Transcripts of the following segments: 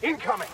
Incoming!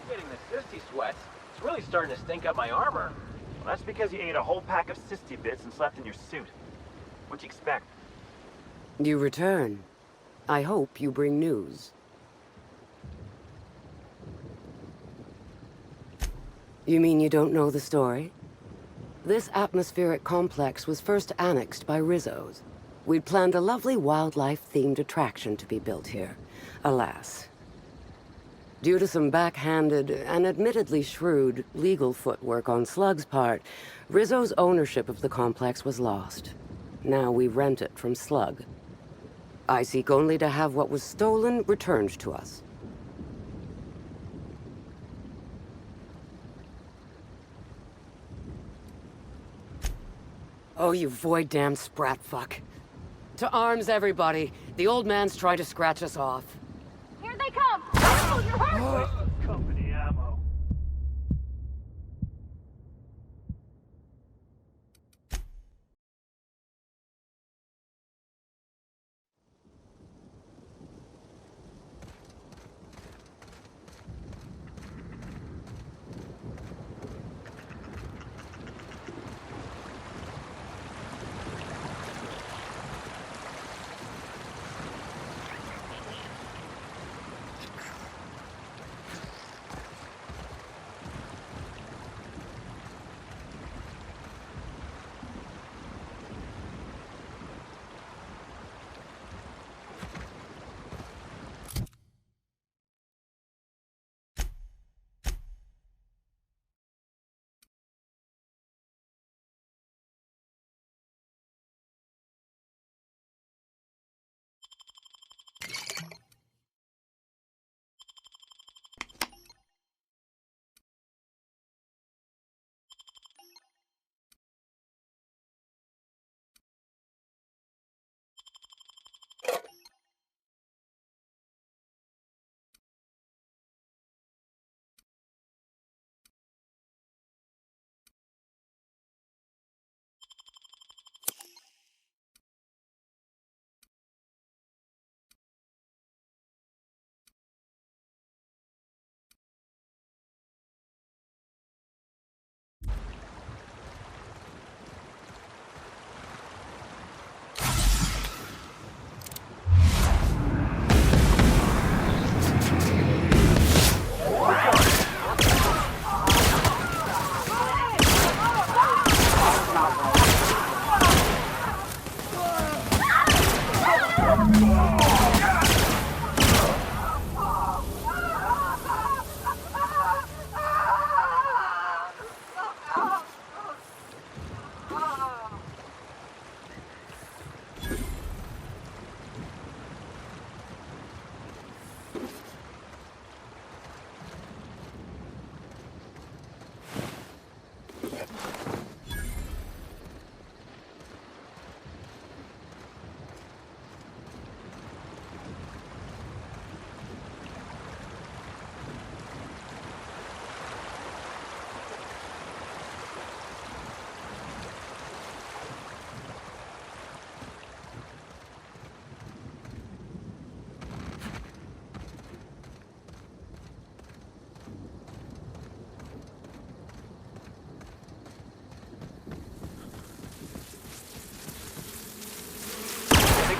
Getting the cysty sweats. It's really starting to stink up my armor. Well, that's because you ate a whole pack of cysty bits and slept in your suit. What'd you expect? You return. I hope you bring news. You mean you don't know the story? This atmospheric complex was first annexed by Rizzo's. We'd planned a lovely wildlife-themed attraction to be built here. Alas. Due to some backhanded and admittedly shrewd legal footwork on Slug's part, Rizzo's ownership of the complex was lost. Now we rent it from Slug. I seek only to have what was stolen returned to us. Oh, you void-damned sprat fuck. To arms, everybody. The old man's trying to scratch us off. Here they come! Oh, you're hurt! Company ammo.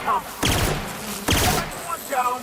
Come. One down.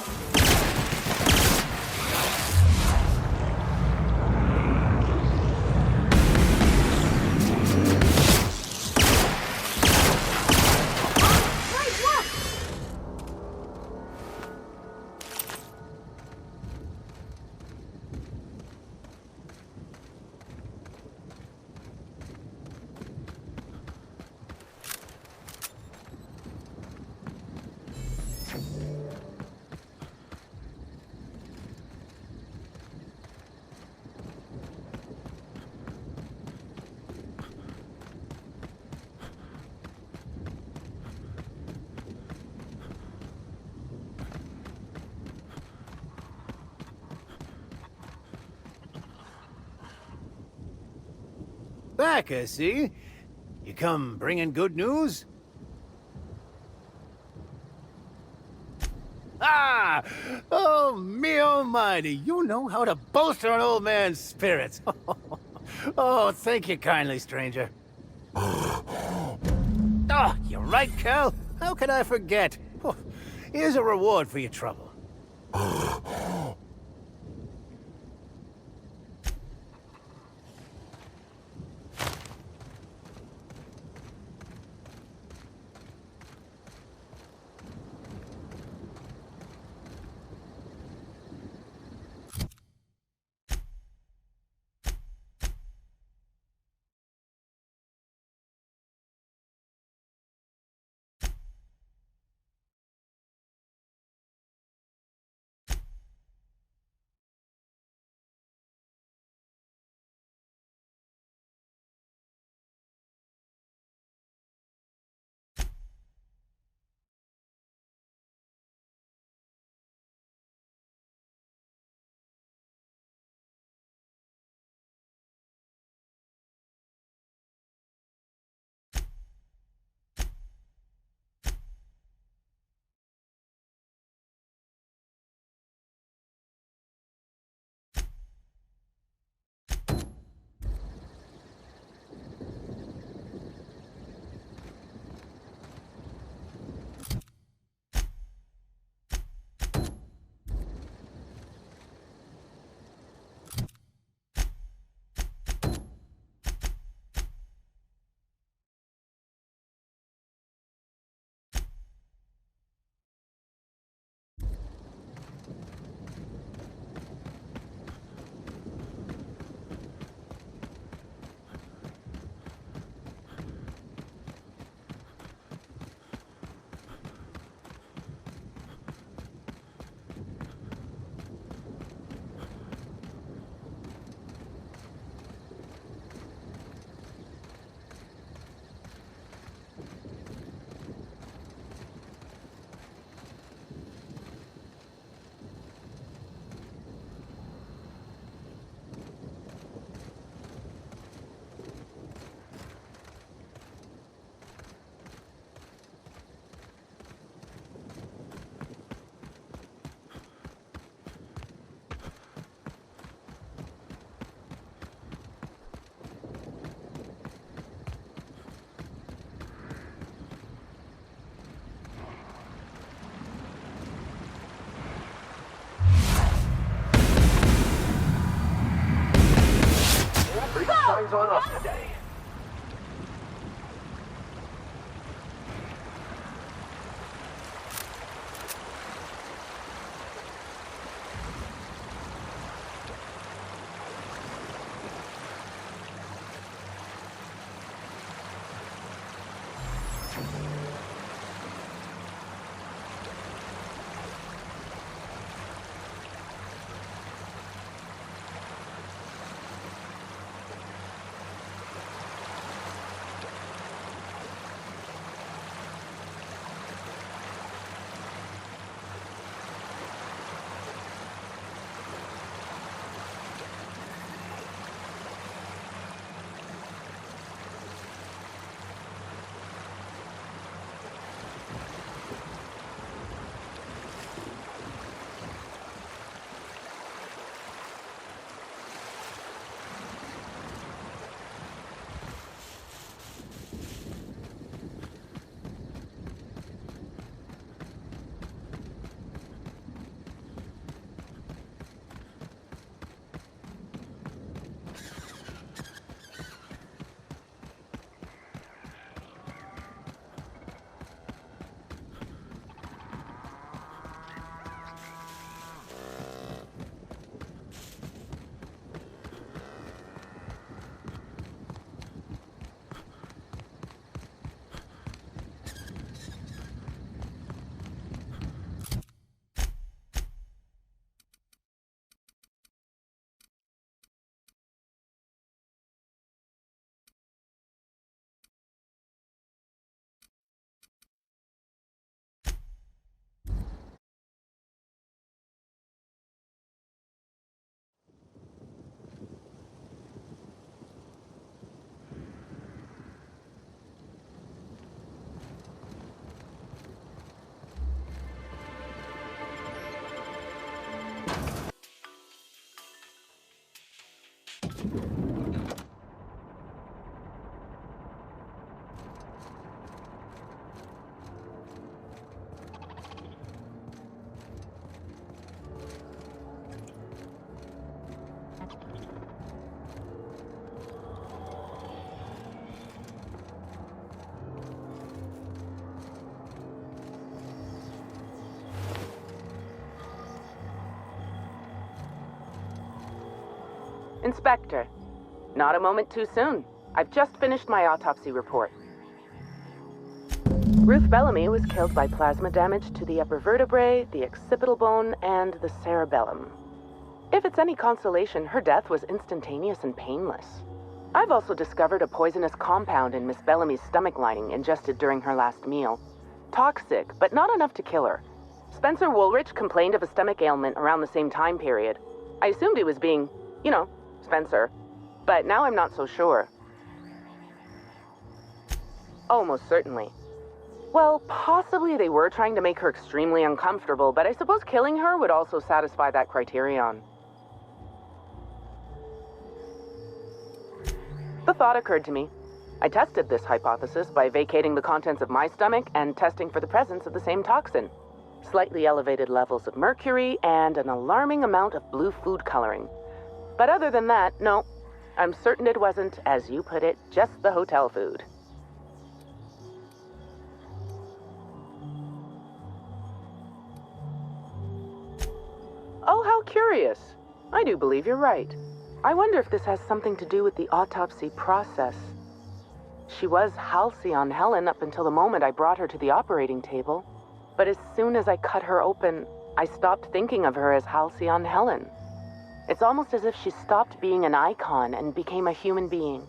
Back, I see. You come bringing good news? Ah! Oh, me almighty, you know how to bolster an old man's spirits. Oh, thank you kindly, stranger. Oh, you're right, Cal. How could I forget? Oh, here's a reward for your trouble. Inspector, not a moment too soon. I've just finished my autopsy report. Ruth Bellamy was killed by plasma damage to the upper vertebrae, the occipital bone, and the cerebellum. If it's any consolation, her death was instantaneous and painless. I've also discovered a poisonous compound in Miss Bellamy's stomach lining ingested during her last meal. Toxic, but not enough to kill her. Spencer Woolrich complained of a stomach ailment around the same time period. I assumed he was being, Spencer. But now I'm not so sure. Oh, most certainly. Well, possibly they were trying to make her extremely uncomfortable, but I suppose killing her would also satisfy that criterion. The thought occurred to me. I tested this hypothesis by vacating the contents of my stomach and testing for the presence of the same toxin. Slightly elevated levels of mercury and an alarming amount of blue food coloring. But other than that, no. I'm certain it wasn't, as you put it, just the hotel food. Oh, how curious. I do believe you're right. I wonder if this has something to do with the autopsy process. She was Halcyon Helen up until the moment I brought her to the operating table. But as soon as I cut her open, I stopped thinking of her as Halcyon Helen. It's almost as if she stopped being an icon and became a human being.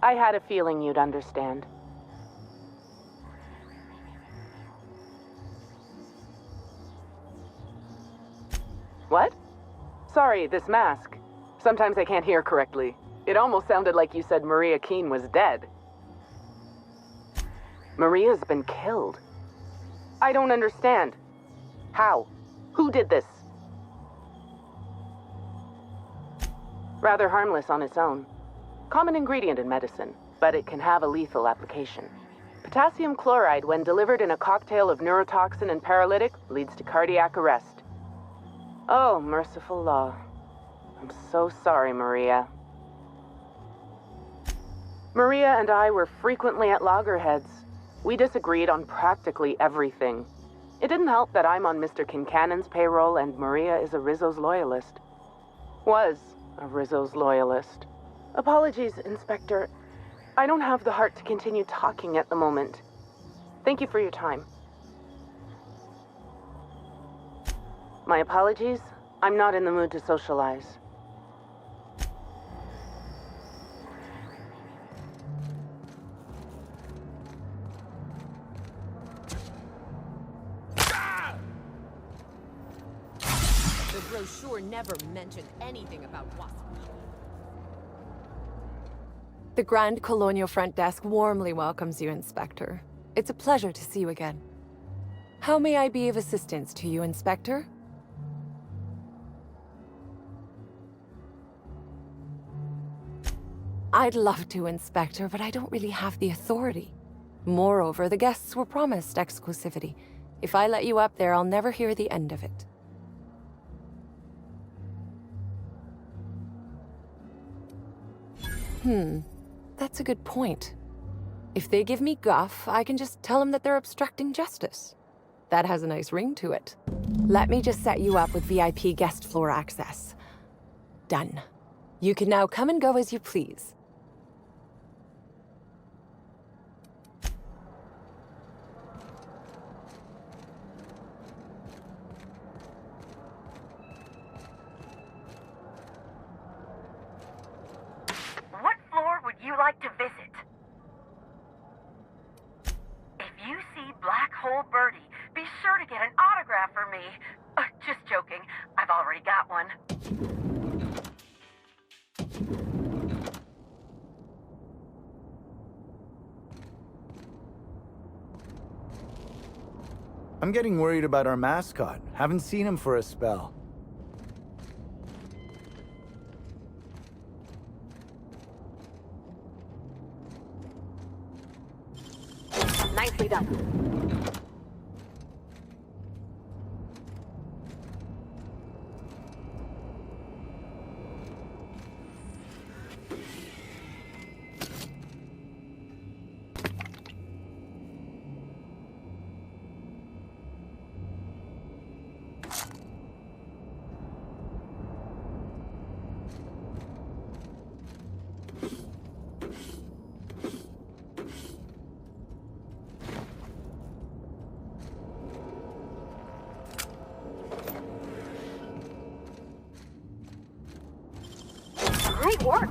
I had a feeling you'd understand. What? Sorry, this mask. Sometimes I can't hear correctly. It almost sounded like you said Maria Keene was dead. Maria's been killed. I don't understand. How? Who did this? Rather harmless on its own. Common ingredient in medicine, but it can have a lethal application. Potassium chloride, when delivered in a cocktail of neurotoxin and paralytic, leads to cardiac arrest. Oh, merciful law. I'm so sorry, Maria. Maria and I were frequently at loggerheads. We disagreed on practically everything. It didn't help that I'm on Mr. Kincannon's payroll and Maria is a Rizzo's loyalist. Was a Rizzo's loyalist. Apologies, Inspector. I don't have the heart to continue talking at the moment. Thank you for your time. My apologies. I'm not in the mood to socialize. The brochure never mentioned anything about Wasp. The Grand Colonial Front Desk warmly welcomes you, Inspector. It's a pleasure to see you again. How may I be of assistance to you, Inspector? I'd love to, Inspector, but I don't really have the authority. Moreover, the guests were promised exclusivity. If I let you up there, I'll never hear the end of it. That's a good point. If they give me guff, I can just tell them that they're obstructing justice. That has a nice ring to it. Let me just set you up with VIP guest floor access. Done. You can now come and go as you please. What floor would you like to visit? If you see Black Hole Birdie, be sure to get an autograph for me. Just joking. I've already got one. I'm getting worried about our mascot. Haven't seen him for a spell. Nicely done. Great work.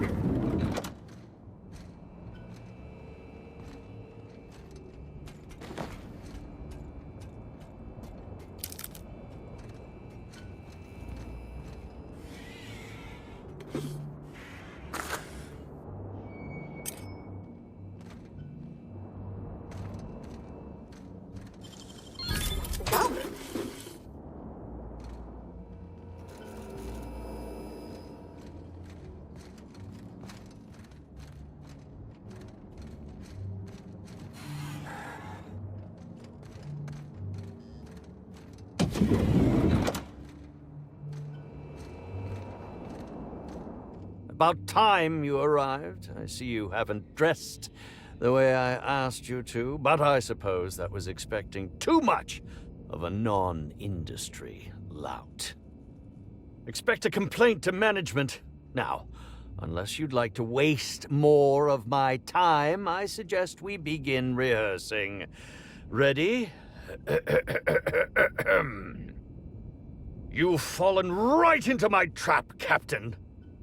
About time you arrived. I see you haven't dressed the way I asked you to, but I suppose that was expecting too much of a non-industry lout. Expect a complaint to management. Now, unless you'd like to waste more of my time, I suggest we begin rehearsing. Ready? You've fallen right into my trap, Captain.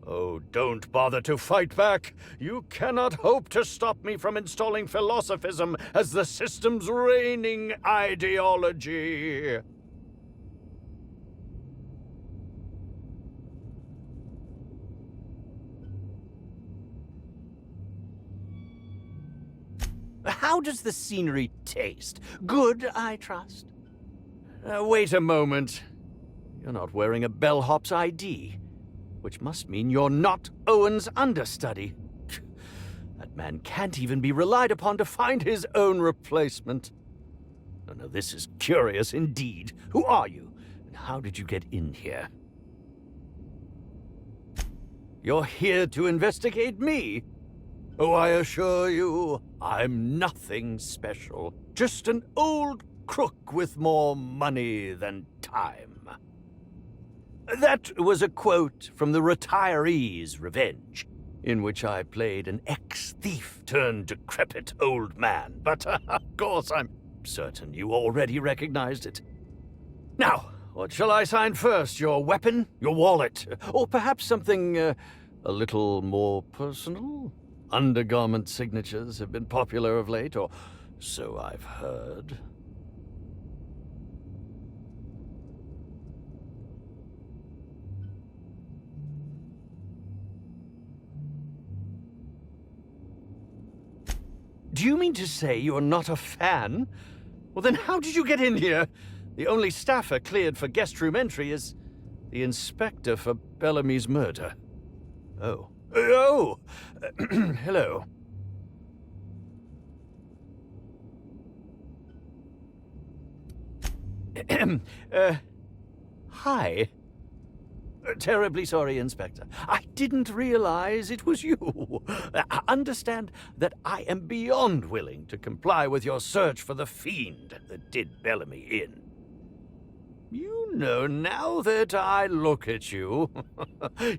Oh, don't bother to fight back. You cannot hope to stop me from installing philosophism as the system's reigning ideology. How does the scenery taste? Good, I trust? Wait a moment. You're not wearing a bellhop's ID, which must mean you're not Owen's understudy. That man can't even be relied upon to find his own replacement. Oh, no, this is curious indeed. Who are you, and how did you get in here? You're here to investigate me? Oh, I assure you, I'm nothing special. Just an old crook with more money than time. That was a quote from The Retiree's Revenge, in which I played an ex-thief turned decrepit old man. But, of course, I'm certain you already recognized it. Now, what shall I sign first? Your weapon? Your wallet? Or perhaps something, a little more personal? Undergarment signatures have been popular of late, or so I've heard. Do you mean to say you're not a fan? Well, then how did you get in here? The only staffer cleared for guest room entry is the inspector for Bellamy's murder. Oh. Oh! Hello. Hi. Terribly sorry, Inspector. I didn't realize it was you. Understand that I am beyond willing to comply with your search for the fiend that did Bellamy in. You know, now that I look at you,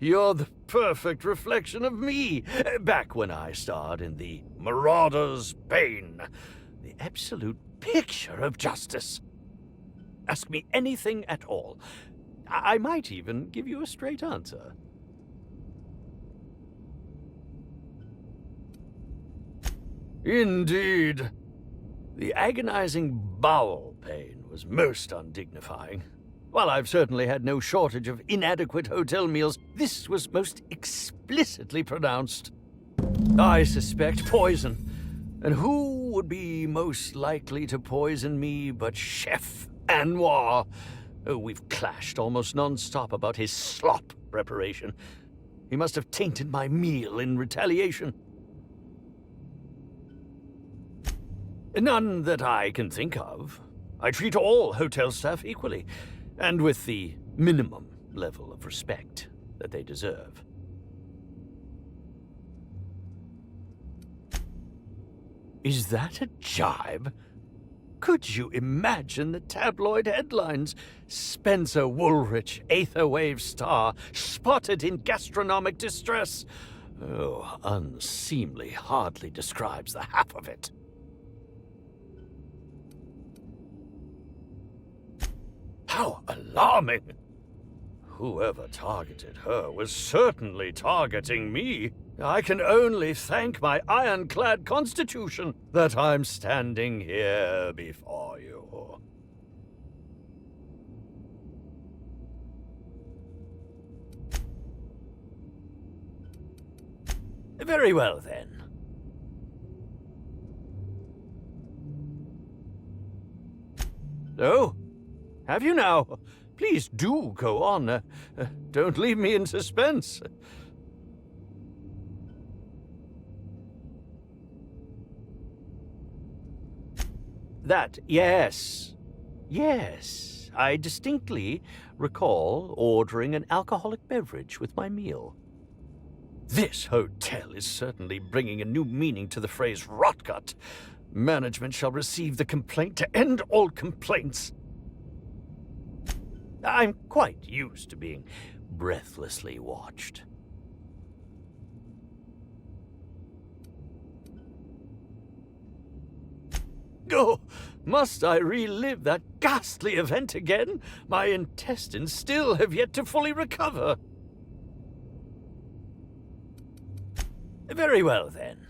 you're the perfect reflection of me, back when I starred in the Marauder's Bane, the absolute picture of justice. Ask me anything at all. I might even give you a straight answer. Indeed. The agonizing bowel pain was most undignifying. While I've certainly had no shortage of inadequate hotel meals, this was most explicitly pronounced. I suspect poison. And who would be most likely to poison me but Chef Anwar? Oh, we've clashed almost non-stop about his slop preparation. He must have tainted my meal in retaliation. None that I can think of. I treat all hotel staff equally, and with the minimum level of respect that they deserve. Is that a jibe? Could you imagine the tabloid headlines? Spencer Woolrich, Aetherwave star, spotted in gastronomic distress. Oh, unseemly hardly describes the half of it. How alarming! Whoever targeted her was certainly targeting me. I can only thank my ironclad constitution that I'm standing here before you. Very well, then. Oh, have you now? Please do go on. Don't leave me in suspense. That, yes. Yes, I distinctly recall ordering an alcoholic beverage with my meal. This hotel is certainly bringing a new meaning to the phrase rotgut. Management shall receive the complaint to end all complaints. I'm quite used to being breathlessly watched. Oh, must I relive that ghastly event again? My intestines still have yet to fully recover. Very well, then.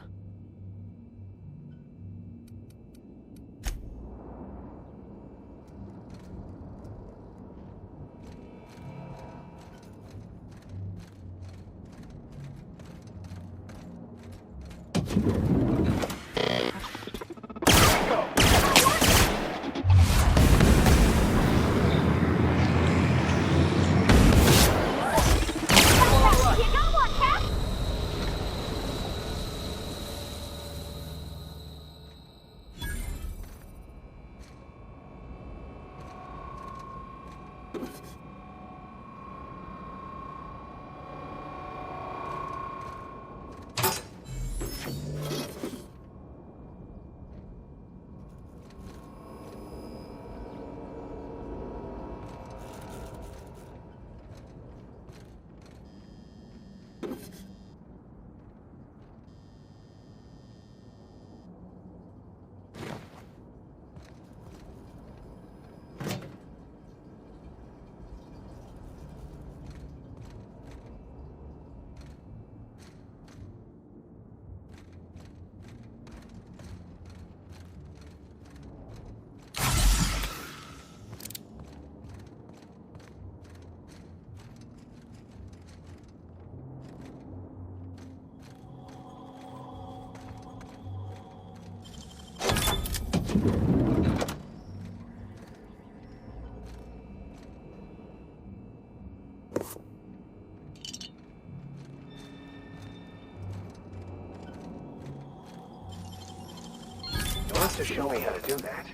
to show me how to do that.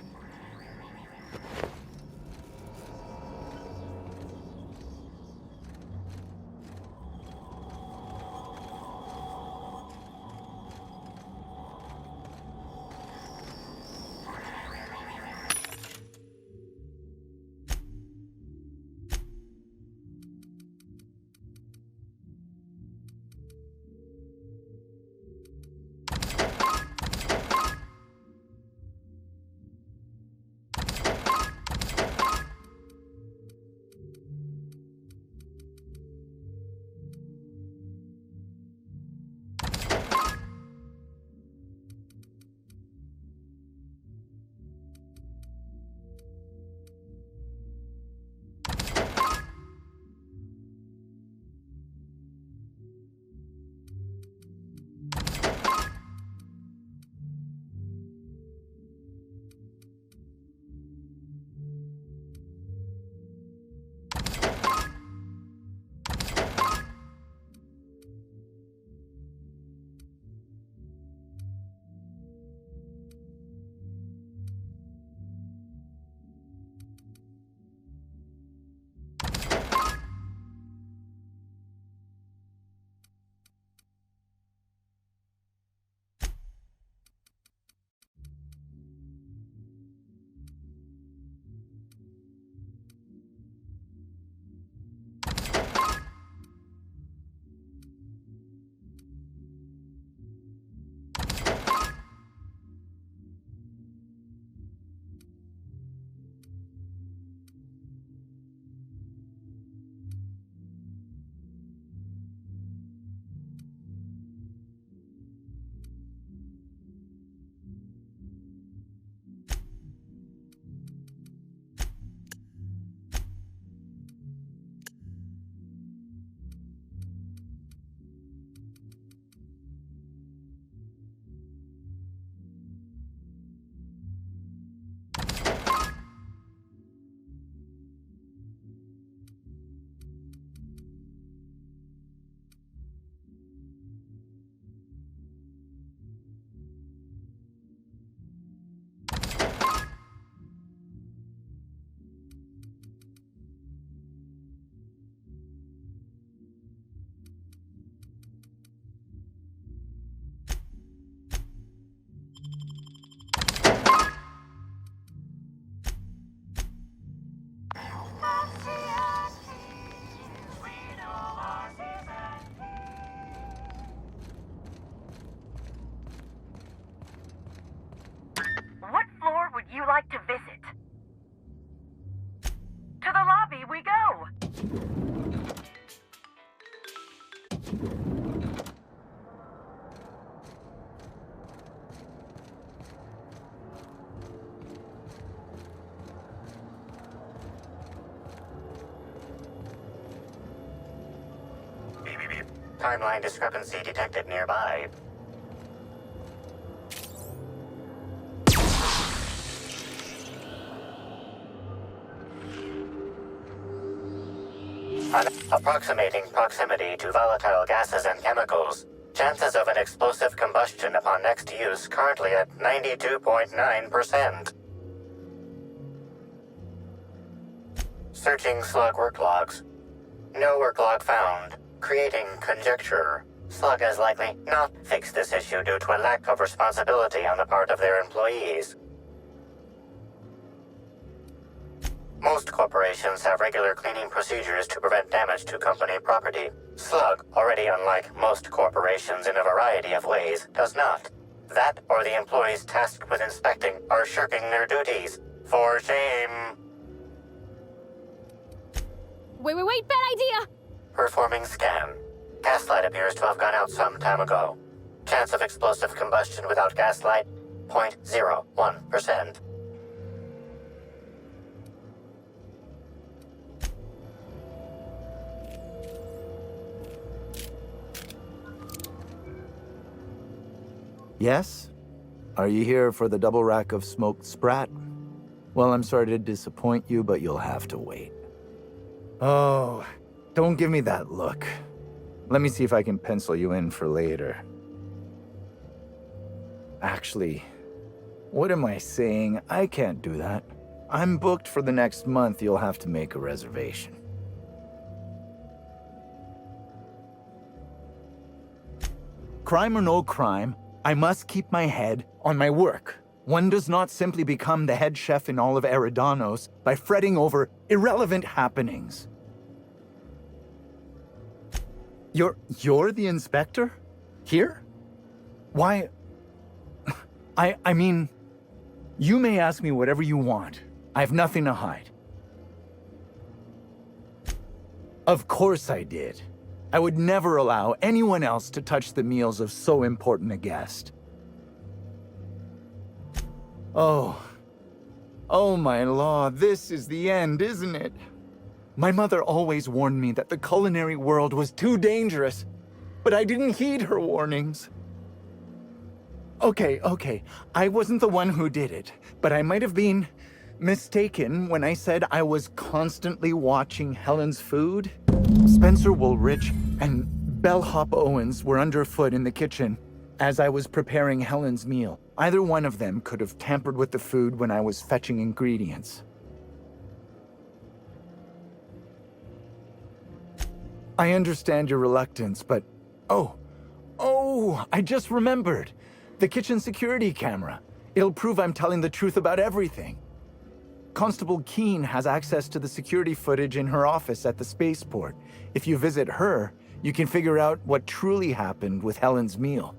What floor would you like to visit? To the lobby we go! Beep, beep, beep. Timeline discrepancy detected nearby. Approximating proximity to volatile gases and chemicals. Chances of an explosive combustion upon next use currently at 92.9%. Searching slug work logs. No work log found. Creating conjecture. Slug has likely not fixed this issue due to a lack of responsibility on the part of their employees. Most corporations have regular cleaning procedures to prevent damage to company property. Slug, already unlike most corporations in a variety of ways, does not. That or the employees tasked with inspecting are shirking their duties. For shame. Wait, bad idea! Performing scan. Gaslight appears to have gone out some time ago. Chance of explosive combustion without gaslight, 0.01%. Yes? Are you here for the double rack of smoked sprat? Well, I'm sorry to disappoint you, but you'll have to wait. Oh, don't give me that look. Let me see if I can pencil you in for later. Actually, What am I saying? I can't do that. I'm booked for the next month. You'll have to make a reservation. Crime or no crime, I must keep my head on my work. One does not simply become the head chef in all of Eridanos by fretting over irrelevant happenings. You're the inspector? Here? Why? I mean, you may ask me whatever you want. I have nothing to hide. Of course I did. I would never allow anyone else to touch the meals of so important a guest. Oh my law, this is the end, isn't it? My mother always warned me that the culinary world was too dangerous, but I didn't heed her warnings. Okay, I wasn't the one who did it, but I might have been mistaken when I said I was constantly watching Helen's food. Spencer Woolrich and Bellhop Owens were underfoot in the kitchen as I was preparing Helen's meal. Either one of them could have tampered with the food when I was fetching ingredients. I understand your reluctance, but... Oh, I just remembered. The kitchen security camera. It'll prove I'm telling the truth about everything. Constable Keene has access to the security footage in her office at the spaceport. If you visit her, you can figure out what truly happened with Helen's meal.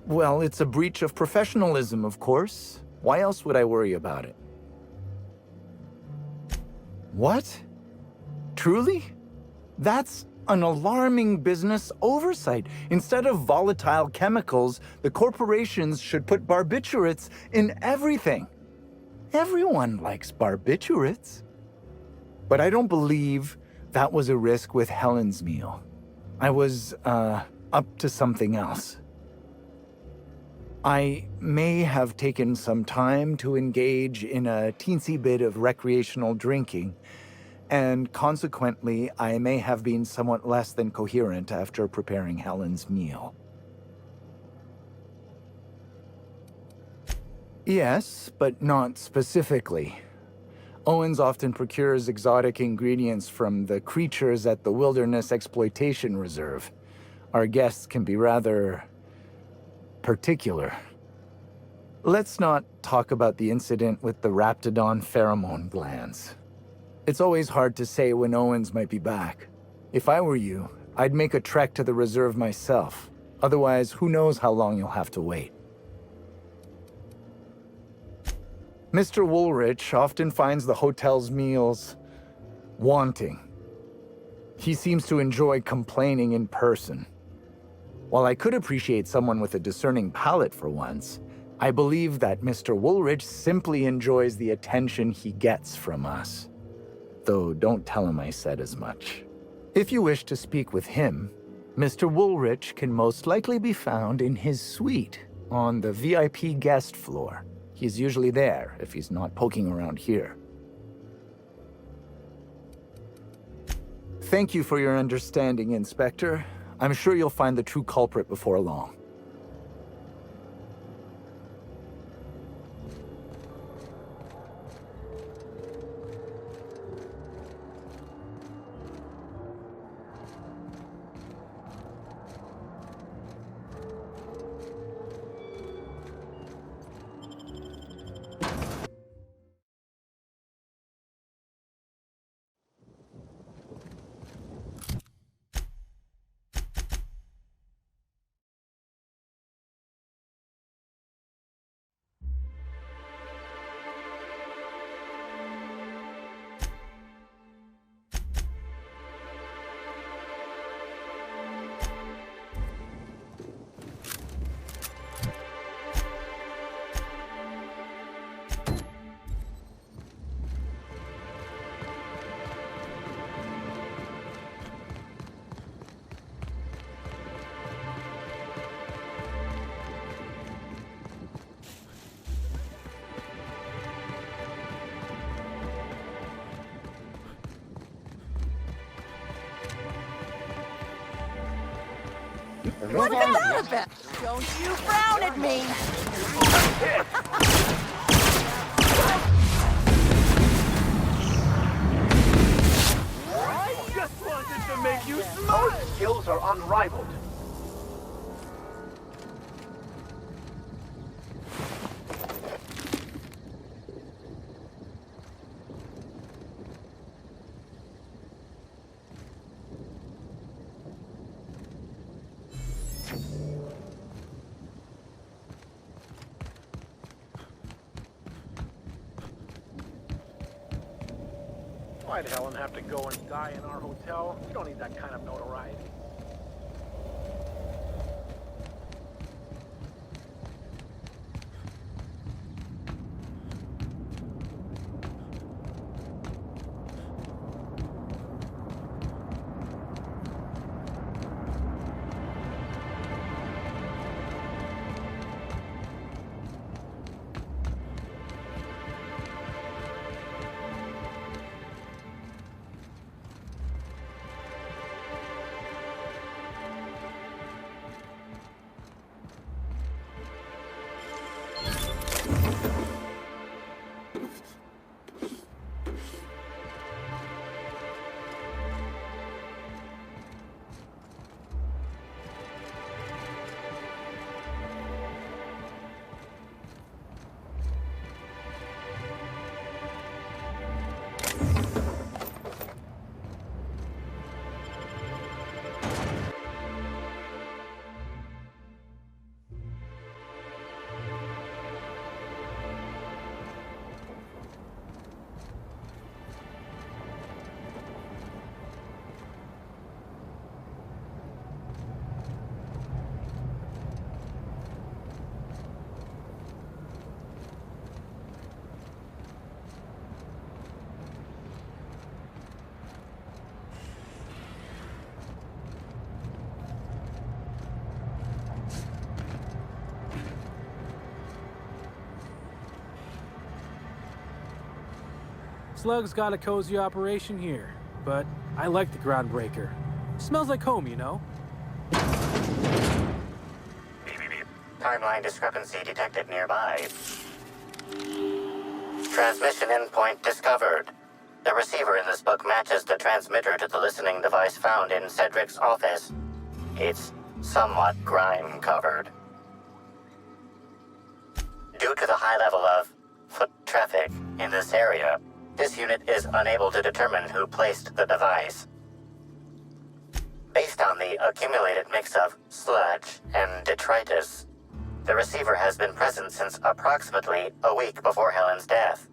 Well, it's a breach of professionalism, of course. Why else would I worry about it? What? Truly? That's an alarming business oversight. Instead of volatile chemicals, the corporations should put barbiturates in everything. Everyone likes barbiturates. But I don't believe that was a risk with Helen's meal. I was, up to something else. I may have taken some time to engage in a teensy bit of recreational drinking, and consequently, I may have been somewhat less than coherent after preparing Helen's meal. Yes, but not specifically. Owens often procures exotic ingredients from the creatures at the Wilderness Exploitation Reserve. Our guests can be rather particular. Let's not talk about the incident with the Raptidon pheromone glands. It's always hard to say when Owens might be back. If I were you, I'd make a trek to the reserve myself. Otherwise, who knows how long you'll have to wait. Mr. Woolrich often finds the hotel's meals wanting. He seems to enjoy complaining in person. While I could appreciate someone with a discerning palate for once, I believe that Mr. Woolrich simply enjoys the attention he gets from us. Though don't tell him I said as much. If you wish to speak with him, Mr. Woolrich can most likely be found in his suite on the VIP guest floor. He's usually there if he's not poking around here. Thank you for your understanding, Inspector. I'm sure you'll find the true culprit before long. Look at that a bit. Don't you frown at me. I just wanted to make you smile. Those skills are unrivaled. Why'd Helen have to go and die in our hotel? We don't need that kind of notoriety. Slug's got a cozy operation here, but I like the Groundbreaker. Smells like home, you know? Timeline discrepancy detected nearby. Transmission endpoint discovered. The receiver in this book matches the transmitter to the listening device found in Cedric's office. It's somewhat grime-covered. Due to the high level of foot traffic in this area, this unit is unable to determine who placed the device. Based on the accumulated mix of sludge and detritus, the receiver has been present since approximately a week before Helen's death.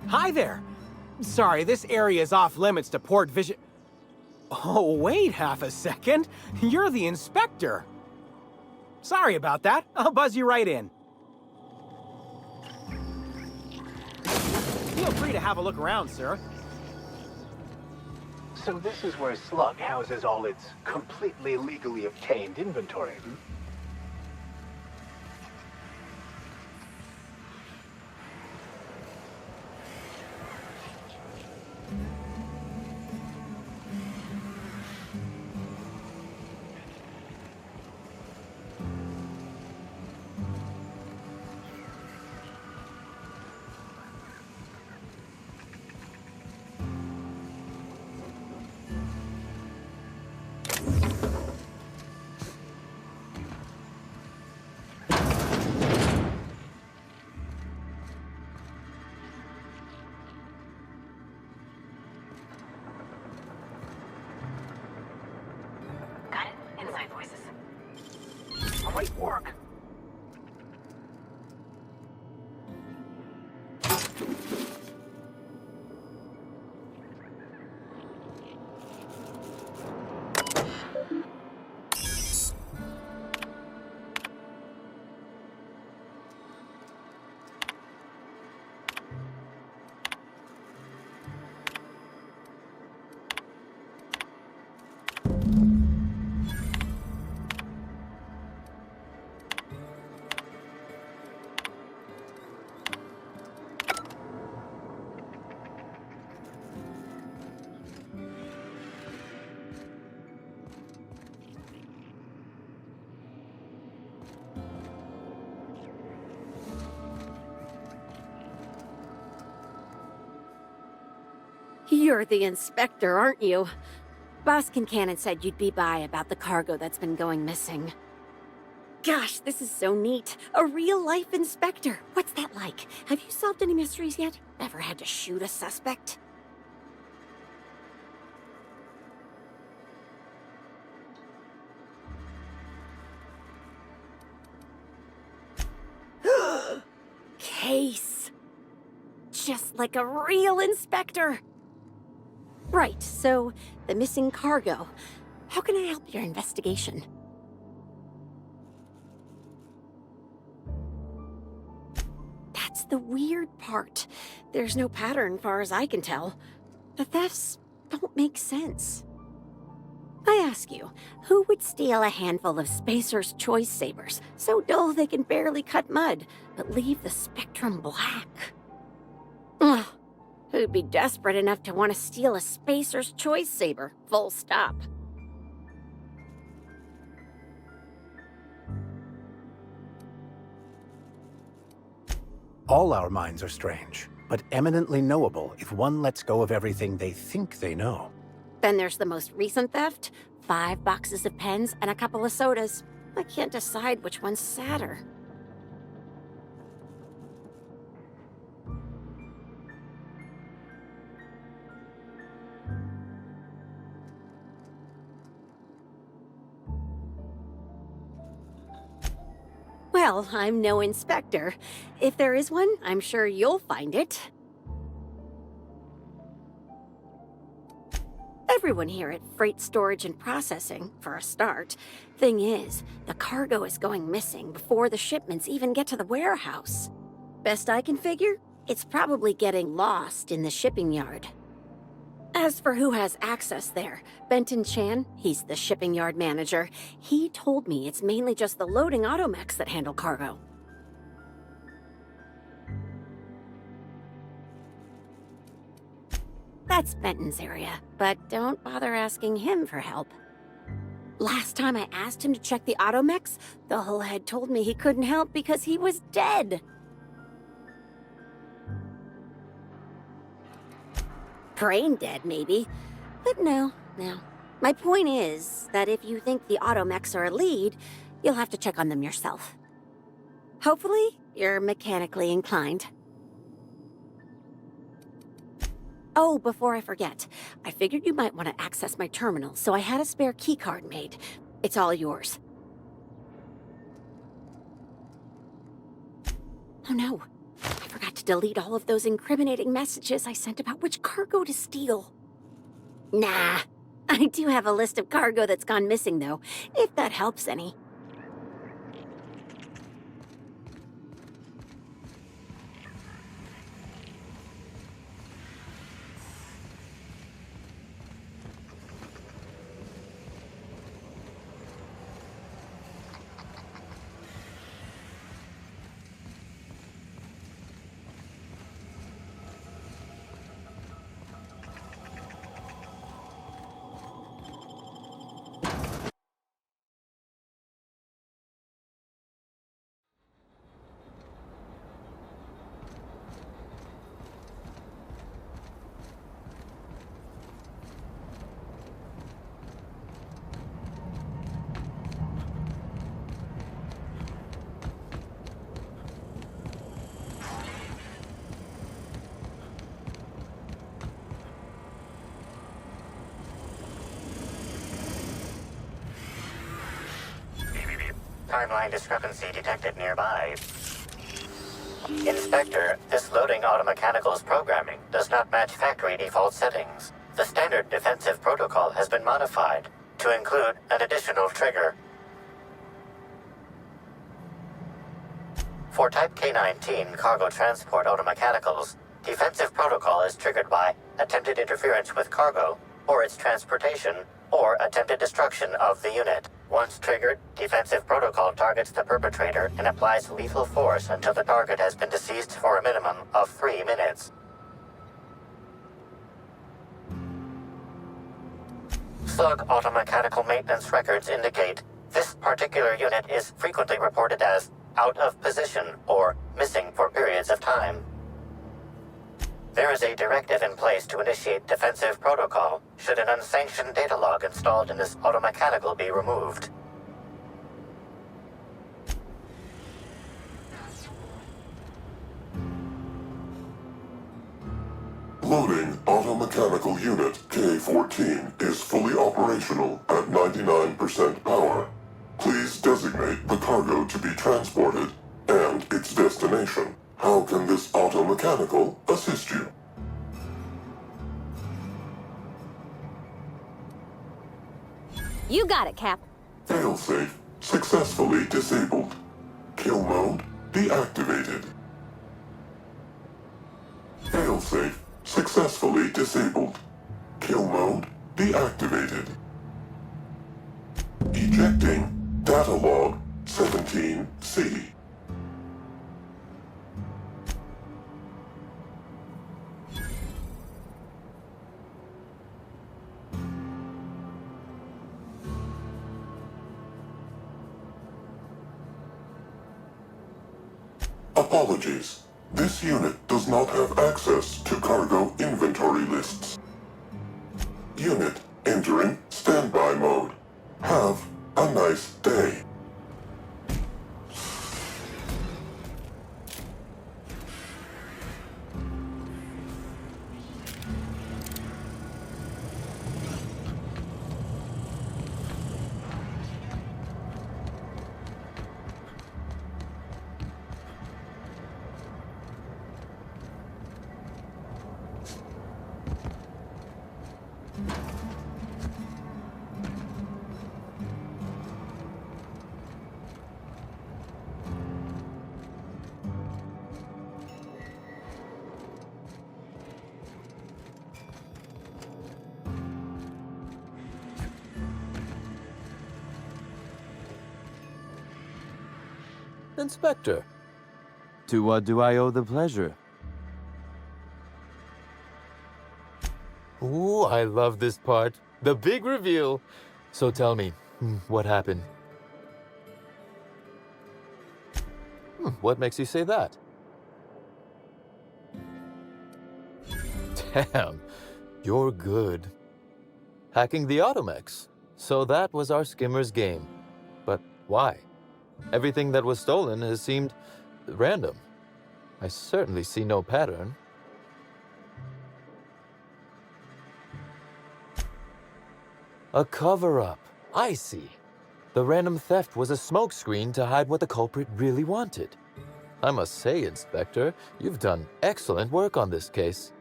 Hi there! Sorry, this area is off limits to port vision. Oh, wait half a second. You're the inspector. Sorry about that. I'll buzz you right in. Feel free to have a look around, sir. So this is where Slug houses all its completely legally obtained inventory. my voices. Great work. You're the inspector, aren't you? Boss Kincannon said you'd be by about the cargo that's been going missing. Gosh, this is so neat. A real-life inspector. What's that like? Have you solved any mysteries yet? Ever had to shoot a suspect? Case. Just like a real inspector. Right, so the missing cargo. How can I help your investigation? That's the weird part. There's no pattern far as I can tell. The thefts don't make sense. I ask you, who would steal a handful of Spacer's Choice Sabers, so dull they can barely cut mud, but leave the spectrum black? Ugh. Who'd be desperate enough to want to steal a Spacer's Choice Saber, full stop. All our minds are strange, but eminently knowable if one lets go of everything they think they know. Then there's the most recent theft, 5 boxes of pens and a couple of sodas. I can't decide which one's sadder. Well, I'm no inspector. If there is one, I'm sure you'll find it. Everyone here at Freight Storage and Processing, for a start. Thing is, the cargo is going missing before the shipments even get to the warehouse. Best I can figure, it's probably getting lost in the shipping yard. As for who has access there, Benton Chan, he's the shipping yard manager, he told me it's mainly just the loading automechs that handle cargo. That's Benton's area, but don't bother asking him for help. Last time I asked him to check the automechs, the hull head told me he couldn't help because he was dead. Brain dead, maybe. But no. My point is that if you think the automechs are a lead, you'll have to check on them yourself. Hopefully, you're mechanically inclined. Oh, before I forget, I figured you might want to access my terminal, so I had a spare keycard made. It's all yours. Oh no, I forgot to delete all of those incriminating messages I sent about which cargo to steal. Nah, I do have a list of cargo that's gone missing though, if that helps any. timeline discrepancy detected nearby. Inspector, this loading automechanical's programming does not match factory default settings. The standard defensive protocol has been modified to include an additional trigger. For Type K-19 cargo transport automechanicals, defensive protocol is triggered by attempted interference with cargo, or its transportation, or attempted destruction of the unit. Once triggered, defensive protocol targets the perpetrator and applies lethal force until the target has been deceased for a minimum of 3 minutes. Slug automechanical maintenance records indicate this particular unit is frequently reported as out of position or missing for periods of time. There is a directive in place to initiate defensive protocol should an unsanctioned data log installed in this automechanical be removed. Loading automechanical unit K-14 is fully operational at 99% power. Please designate the cargo to be transported and its destination. How can this automechanical assist you? You got it, Cap. Failsafe successfully disabled. Kill mode deactivated. Failsafe successfully disabled. Kill mode deactivated. Ejecting data log 17C. Apologies. This unit does not have access to cargo inventory lists. Unit entering standby mode. Have a nice day. Inspector. To what do I owe the pleasure? Ooh, I love this part. The big reveal. So tell me, what happened? What makes you say that? Damn, you're good. Hacking the Automex. So that was our skimmer's game. But why? Everything that was stolen has seemed random. I certainly see no pattern. A cover-up. I see. The random theft was a smokescreen to hide what the culprit really wanted. I must say, Inspector, you've done excellent work on this case.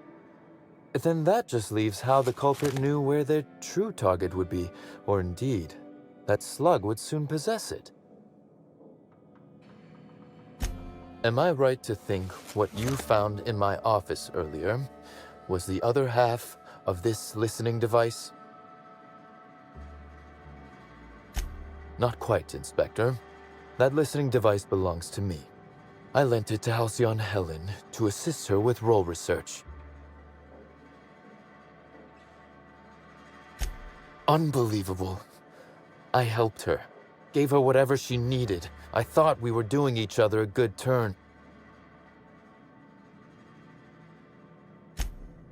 Then that just leaves how the culprit knew where their true target would be, or indeed, that Slug would soon possess it. Am I right to think what you found in my office earlier was the other half of this listening device? Not quite, Inspector. That listening device belongs to me. I lent it to Halcyon Helen to assist her with role research. Unbelievable. I helped her. Gave her whatever she needed. I thought we were doing each other a good turn.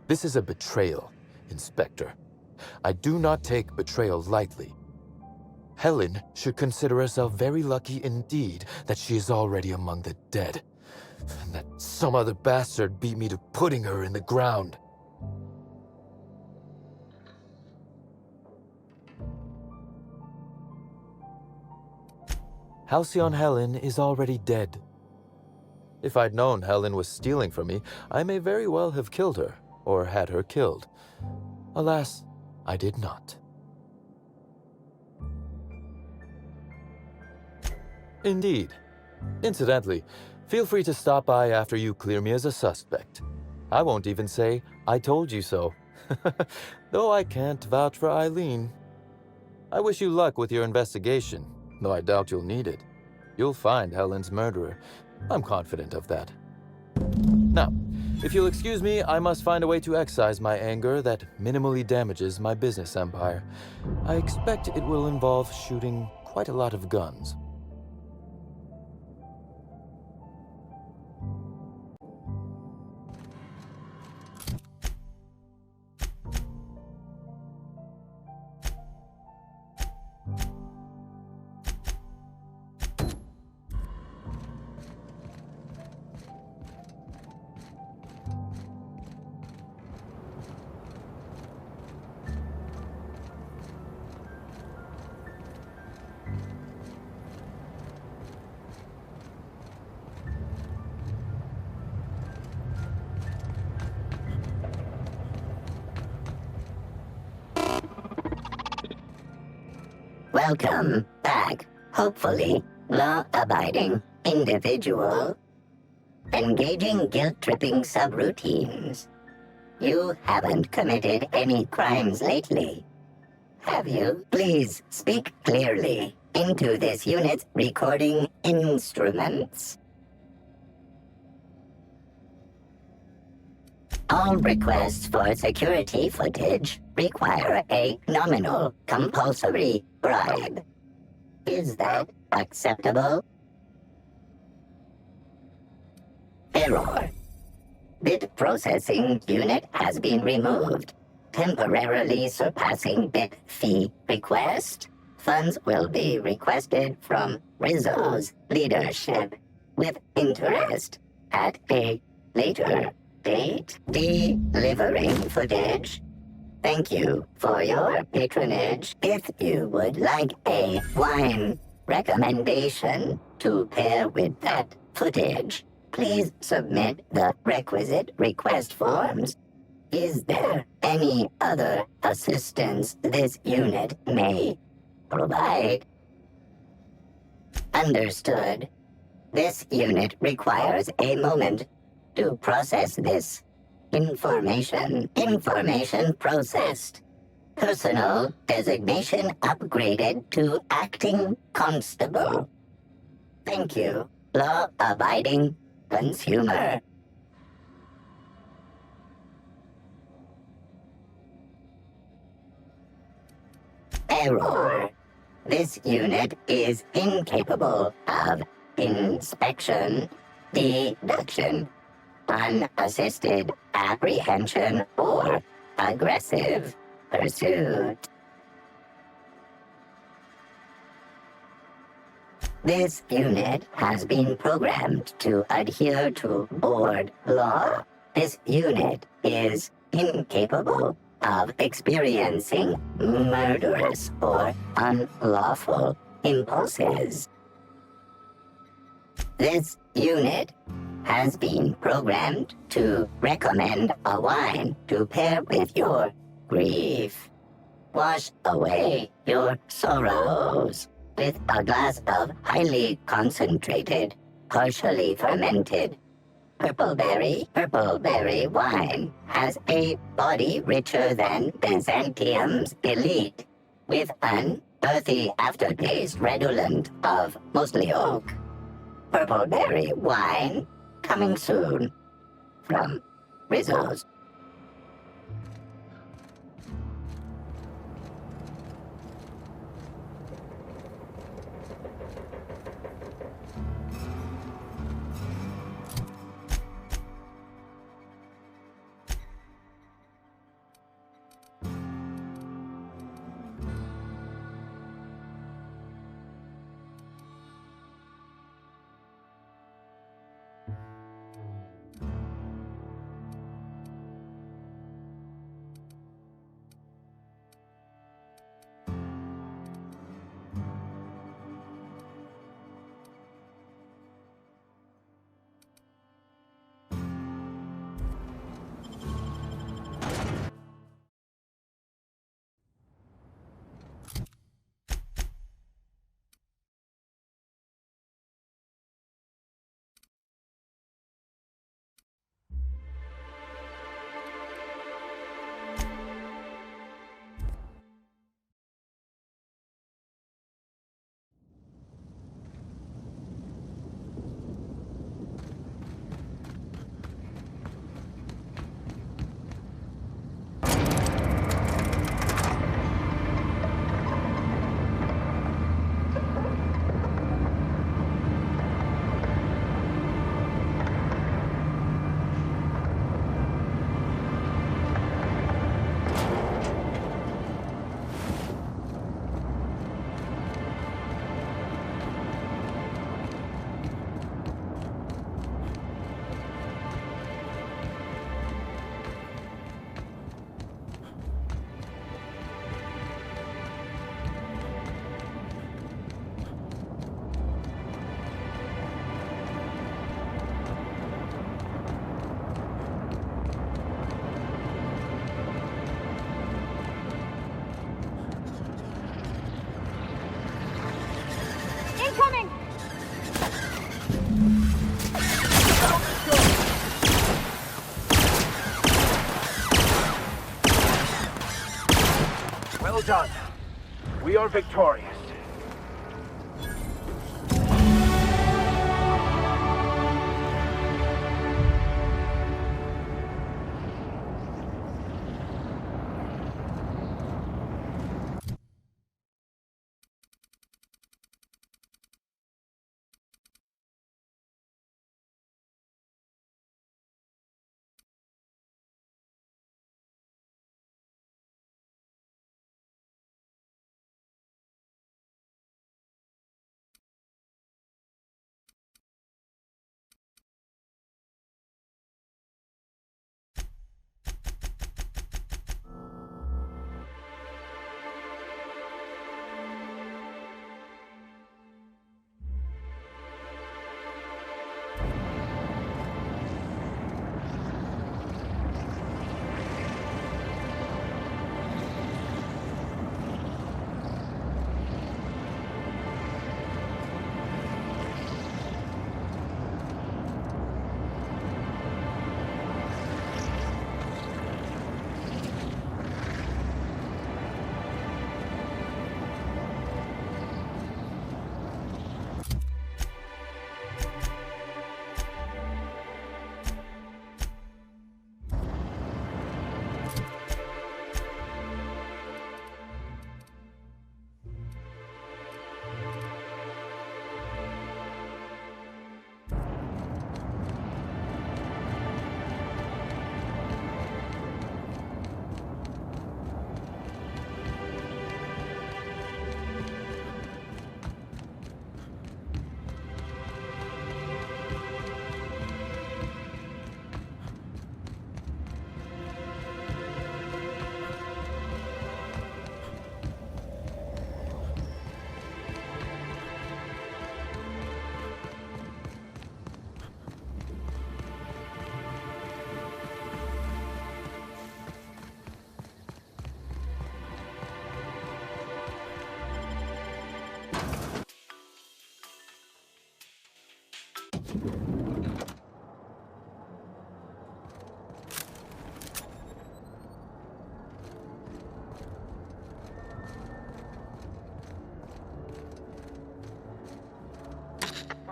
This is a betrayal, Inspector. I do not take betrayal lightly. Helen should consider herself very lucky indeed that she is already among the dead, and that some other bastard beat me to putting her in the ground. Halcyon Helen is already dead. If I'd known Helen was stealing from me, I may very well have killed her, or had her killed. Alas, I did not. Indeed. Incidentally, feel free to stop by after you clear me as a suspect. I won't even say, "I told you so," though I can't vouch for Eileen. I wish you luck with your investigation, though I doubt you'll need it. You'll find Helen's murderer. I'm confident of that. Now, if you'll excuse me, I must find a way to excise my anger that minimally damages my business empire. I expect it will involve shooting quite a lot of guns. Welcome back, hopefully, law-abiding individual. Engaging guilt-tripping subroutines. You haven't committed any crimes lately, have you? Please speak clearly into this unit's recording instruments. All requests for security footage require a nominal compulsory bribe. Is that acceptable? Error. Bit processing unit has been removed, temporarily surpassing bit fee request. Funds will be requested from Rizzo's leadership with interest at a later date. Delivering footage. Thank you for your patronage. If you would like a wine recommendation to pair with that footage, please submit the requisite request forms. Is there any other assistance this unit may provide? Understood. This unit requires a moment to process this information. Information processed. Personal designation upgraded to acting constable. Thank you, law-abiding consumer. Error. This unit is incapable of inspection, deduction, unassisted apprehension, or aggressive pursuit. This unit has been programmed to adhere to board law. This unit is incapable of experiencing murderous or unlawful impulses. This unit has been programmed to recommend a wine to pair with your grief. Wash away your sorrows with a glass of highly concentrated, partially fermented purple berry wine. Has a body richer than Byzantium's elite, with an earthy aftertaste redolent of mostly oak. Purple berry wine coming soon from Rizzo's. coming! Well done. We are victorious.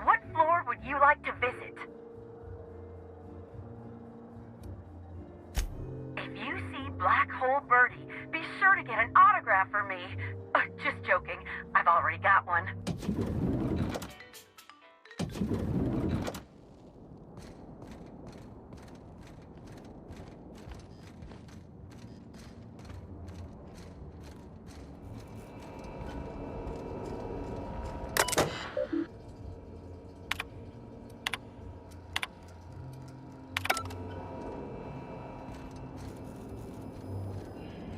What floor would you like to visit? If you see Black Hole Birdie, be sure to get an autograph for me. Just joking. I've already got one.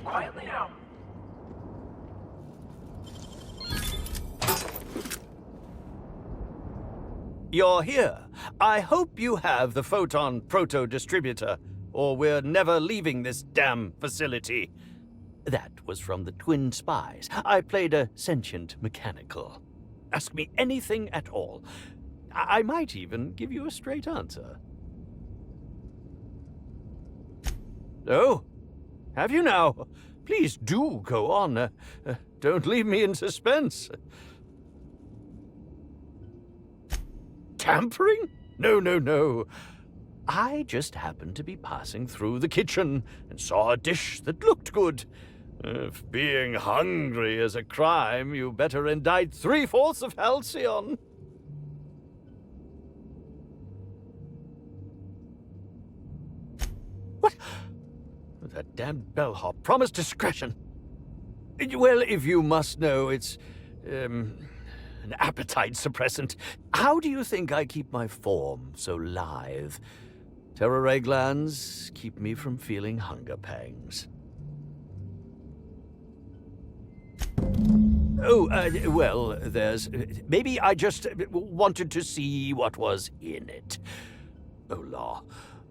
Quietly now. You're here. I hope you have the Photon Proto-Distributor, or we're never leaving this damn facility. That was from the Twin Spies. I played a sentient mechanical. Ask me anything at all. I might even give you a straight answer. Oh, have you now? Please do go on. Don't leave me in suspense. Tampering? No, no, no. I just happened to be passing through the kitchen and saw a dish that looked good. If being hungry is a crime, you better indict 3/4 of Halcyon. What? That damned bellhop promised discretion. Well, if you must know, it's, an appetite suppressant. How do you think I keep my form so lithe? Terror glands keep me from feeling hunger pangs. Oh, well, there's... maybe I just wanted to see what was in it. Oh, law.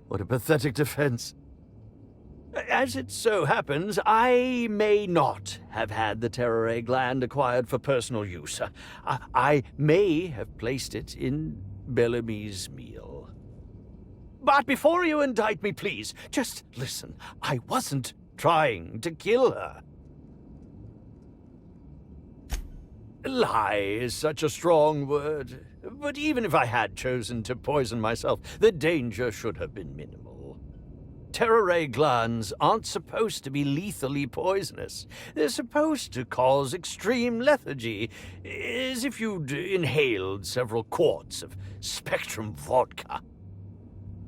What a pathetic defense. As it so happens, I may not have had the Terror gland acquired for personal use. I may have placed it in Bellamy's meal. But before you indict me, please, just listen. I wasn't trying to kill her. Lie is such a strong word, but even if I had chosen to poison myself, the danger should have been minimal. Terror glands aren't supposed to be lethally poisonous. They're supposed to cause extreme lethargy, as if you'd inhaled several quarts of Spectrum vodka.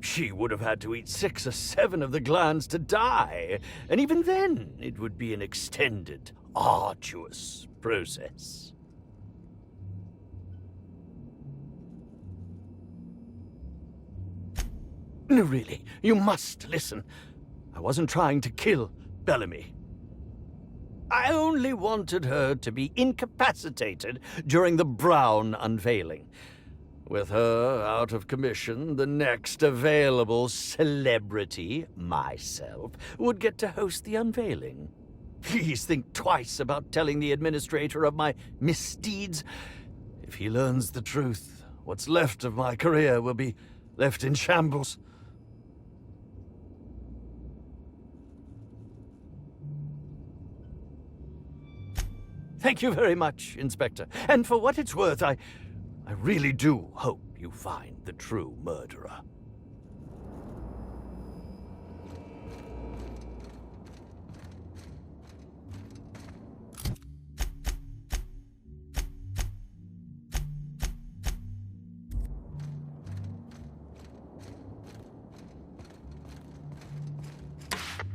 She would have had to eat 6 or 7 of the glands to die, and even then it would be an extended, arduous process. No, really, you must listen. I wasn't trying to kill Bellamy. I only wanted her to be incapacitated during the Brown unveiling. With her out of commission, the next available celebrity, myself, would get to host the unveiling. Please think twice about telling the administrator of my misdeeds. If he learns the truth, what's left of my career will be left in shambles. Thank you very much, Inspector. And for what it's worth, I really do hope you find the true murderer.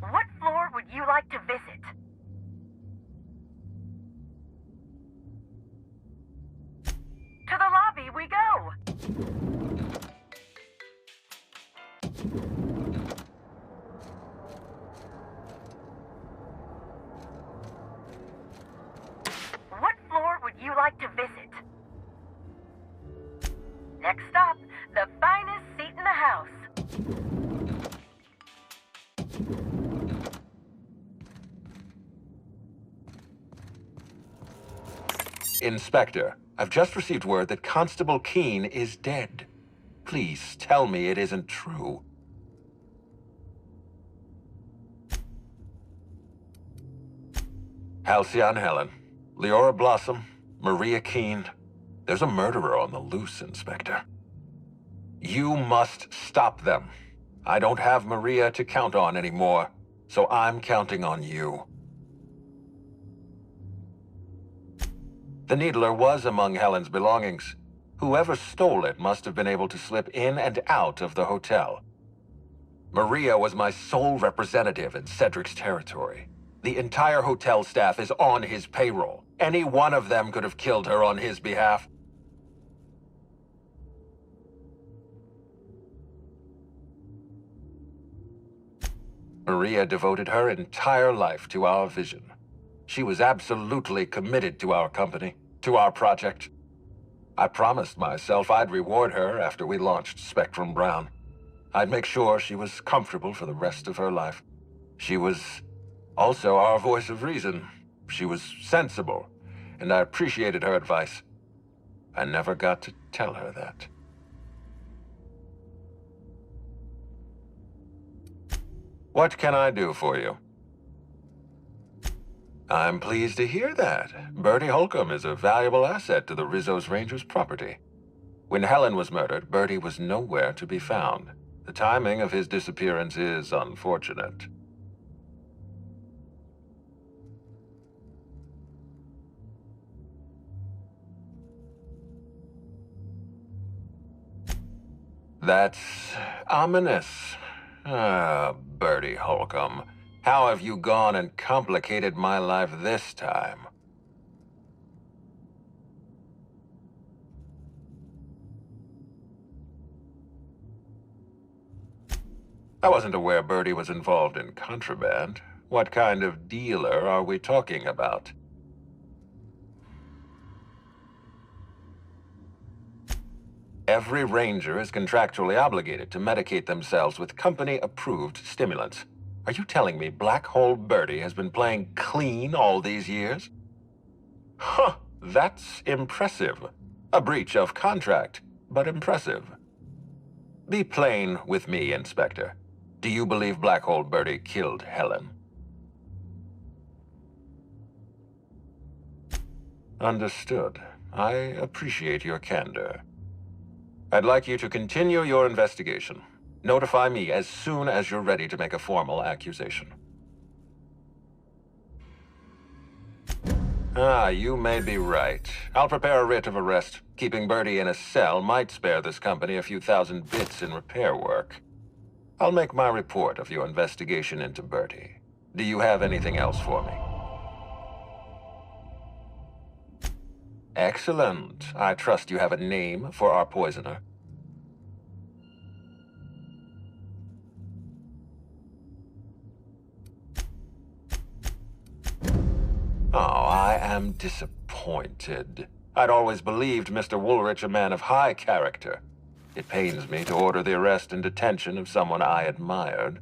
What floor would you like to visit? To the lobby we go! What floor would you like to visit? Next stop, the finest seat in the house. Inspector, I've just received word that Constable Keene is dead. Please tell me it isn't true. Halcyon Helen, Leora Blossom, Maria Keene. There's a murderer on the loose, Inspector. You must stop them. I don't have Maria to count on anymore, so I'm counting on you. The Needler was among Helen's belongings. Whoever stole it must have been able to slip in and out of the hotel. Maria was my sole representative in Cedric's territory. The entire hotel staff is on his payroll. Any one of them could have killed her on his behalf. Maria devoted her entire life to our vision. She was absolutely committed to our company, to our project. I promised myself I'd reward her after we launched Spectrum Brown. I'd make sure she was comfortable for the rest of her life. She was also our voice of reason. She was sensible, and I appreciated her advice. I never got to tell her that. What can I do for you? I'm pleased to hear that. Bertie Holcomb is a valuable asset to the Rizzo's Rangers property. When Helen was murdered, Bertie was nowhere to be found. The timing of his disappearance is unfortunate. That's ominous. Ah, Bertie Holcomb. How have you gone and complicated my life this time? I wasn't aware Bertie was involved in contraband. What kind of dealer are we talking about? Every ranger is contractually obligated to medicate themselves with company-approved stimulants. Are you telling me Black Hole Birdie has been playing clean all these years? Huh, that's impressive. A breach of contract, but impressive. Be plain with me, Inspector. Do you believe Black Hole Birdie killed Helen? Understood. I appreciate your candor. I'd like you to continue your investigation. Notify me as soon as you're ready to make a formal accusation. You may be right. I'll prepare a writ of arrest. Keeping Birdie in a cell might spare this company a few thousand bits in repair work. I'll make my report of your investigation into Birdie. Do you have anything else for me? Excellent. I trust you have a name for our poisoner. Oh, I am disappointed. I'd always believed Mr. Woolrich a man of high character. It pains me to order the arrest and detention of someone I admired.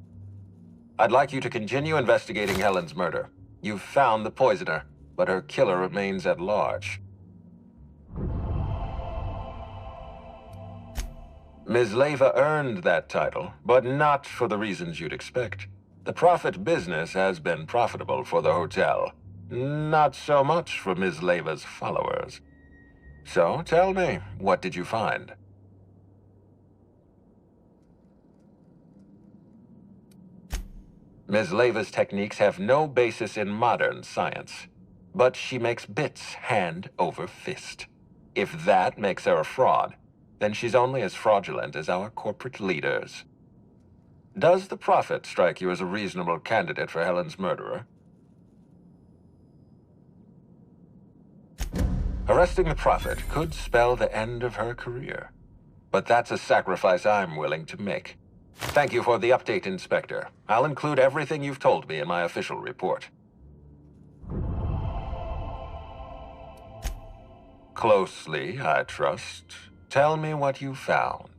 I'd like you to continue investigating Helen's murder. You've found the poisoner, but her killer remains at large. Ms. Leyva earned that title, but not for the reasons you'd expect. The profit business has been profitable for the hotel. Not so much for Ms. Leyva's followers. So, tell me, what did you find? Ms. Leyva's techniques have no basis in modern science, but she makes bits hand over fist. If that makes her a fraud, then she's only as fraudulent as our corporate leaders. Does the Prophet strike you as a reasonable candidate for Helen's murderer? Arresting the Prophet could spell the end of her career. But that's a sacrifice I'm willing to make. Thank you for the update, Inspector. I'll include everything you've told me in my official report. Closely, I trust. Tell me what you found.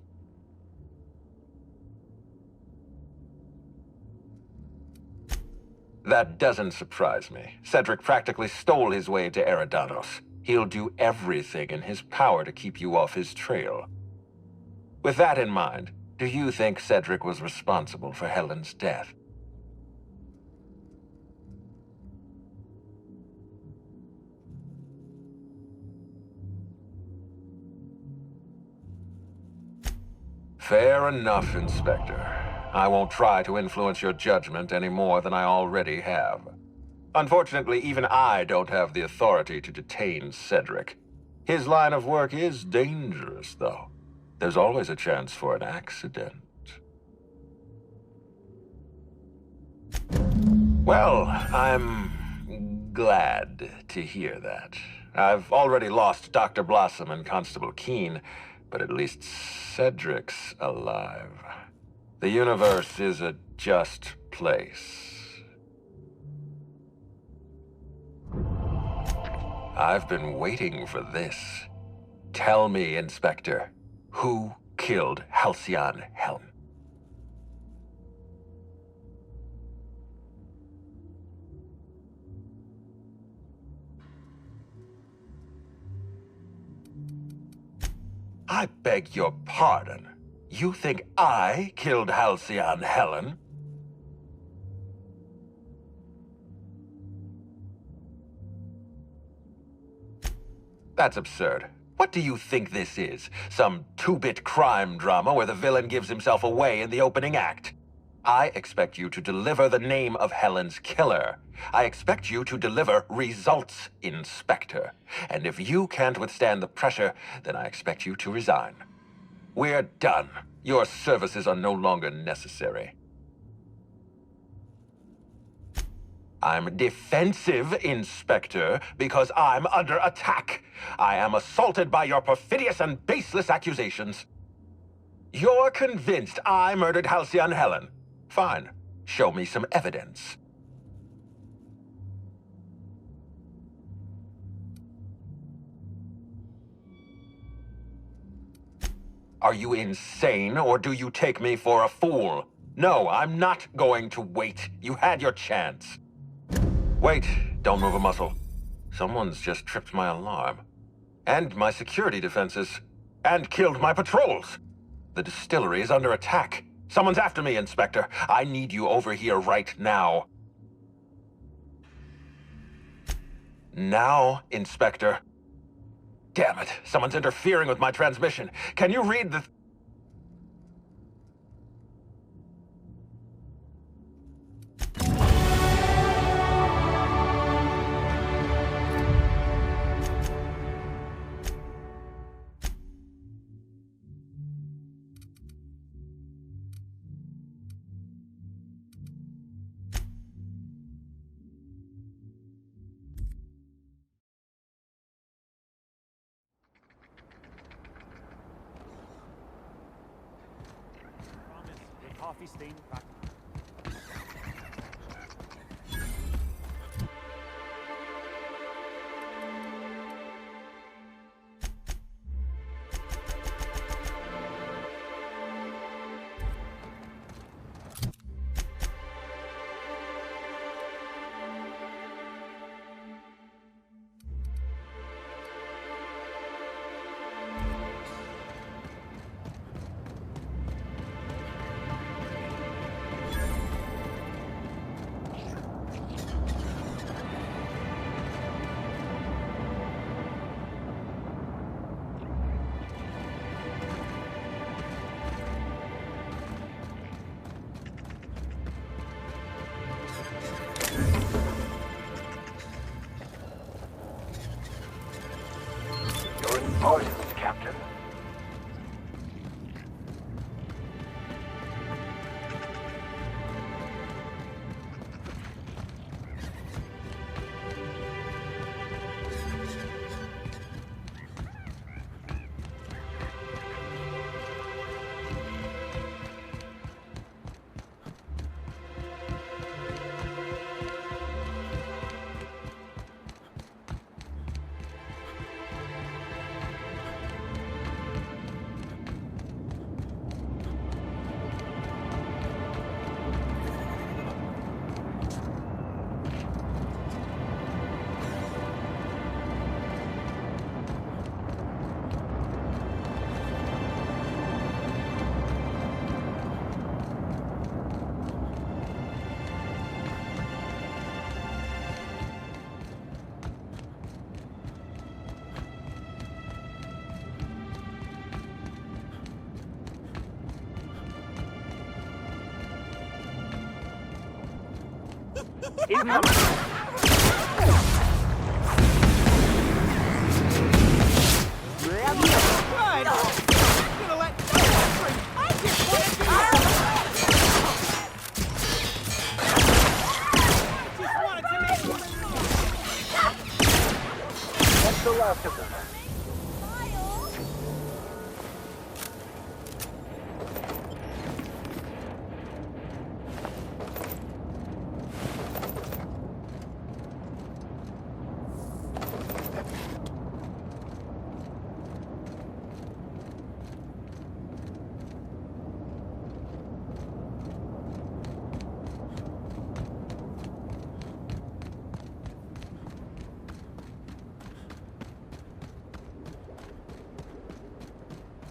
That doesn't surprise me. Cedric practically stole his way to Eridanos. He'll do everything in his power to keep you off his trail. With that in mind, do you think Cedric was responsible for Helen's death? Fair enough, Inspector. I won't try to influence your judgment any more than I already have. Unfortunately, even I don't have the authority to detain Cedric. His line of work is dangerous, though. There's always a chance for an accident. Well, I'm glad to hear that. I've already lost Dr. Blossom and Constable Keene, but at least Cedric's alive. The universe is a just place. I've been waiting for this. Tell me, Inspector, who killed Halcyon Helen? I beg your pardon. You think I killed Halcyon Helen? That's absurd. What do you think this is? Some two-bit crime drama where the villain gives himself away in the opening act? I expect you to deliver the name of Helen's killer. I expect you to deliver results, Inspector. And if you can't withstand the pressure, then I expect you to resign. We're done. Your services are no longer necessary. I'm defensive, Inspector, because I'm under attack. I am assaulted by your perfidious and baseless accusations. You're convinced I murdered Halcyon Helen. Fine. Show me some evidence. Are you insane, or do you take me for a fool? No, I'm not going to wait. You had your chance. Wait, don't move a muscle. Someone's just tripped my alarm. And my security defenses. And killed my patrols. The distillery is under attack. Someone's after me, Inspector. I need you over here right now. Now, Inspector. Damn it, someone's interfering with my transmission. Can you read the... Coffee stain back. Orders, Captain. That's the last of them.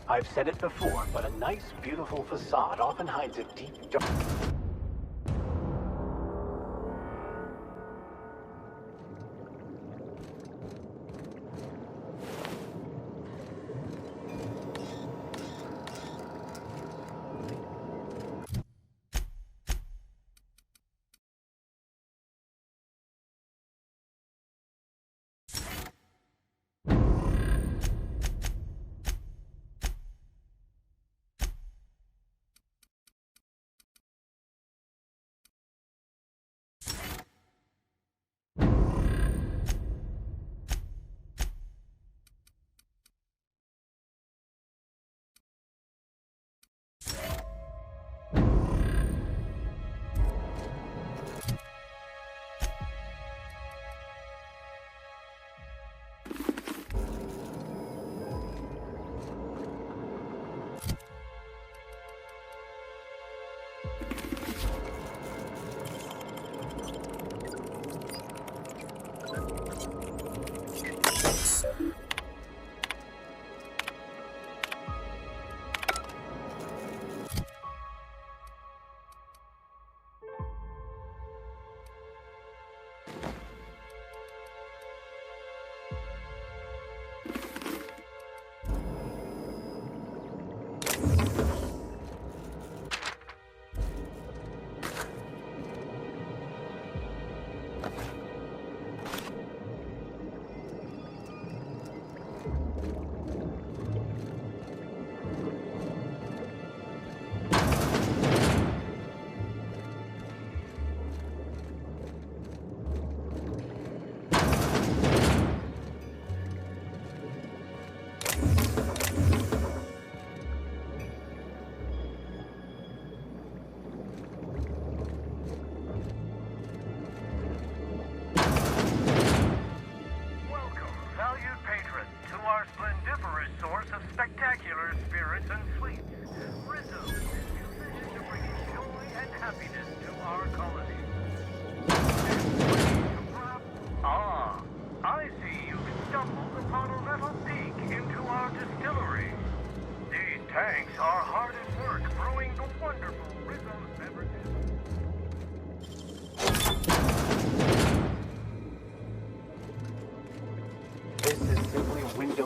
I've said it before, but a nice, beautiful facade often hides a deep dark...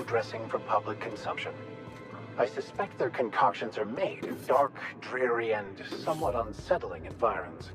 Dressing for public consumption. I suspect their concoctions are made in dark, dreary, and somewhat unsettling environs.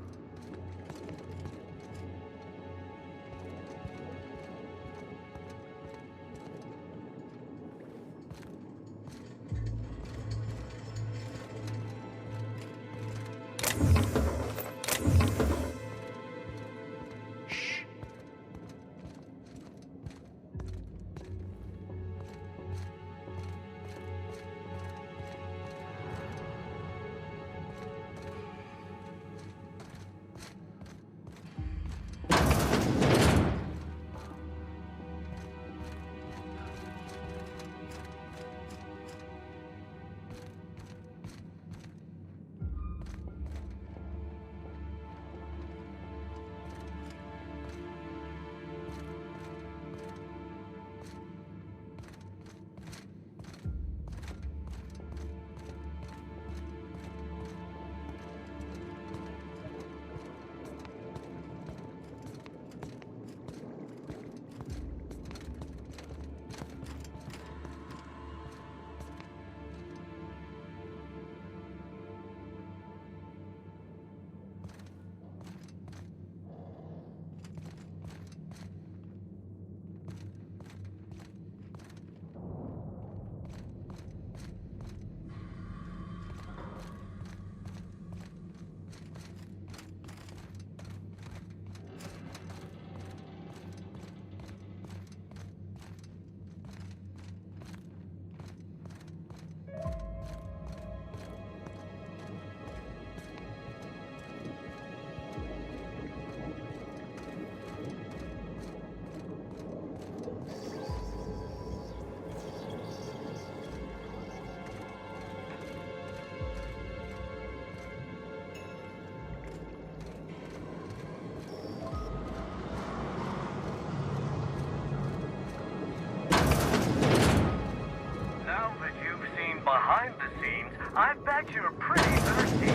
behind the scenes, I bet you're pretty thirsty.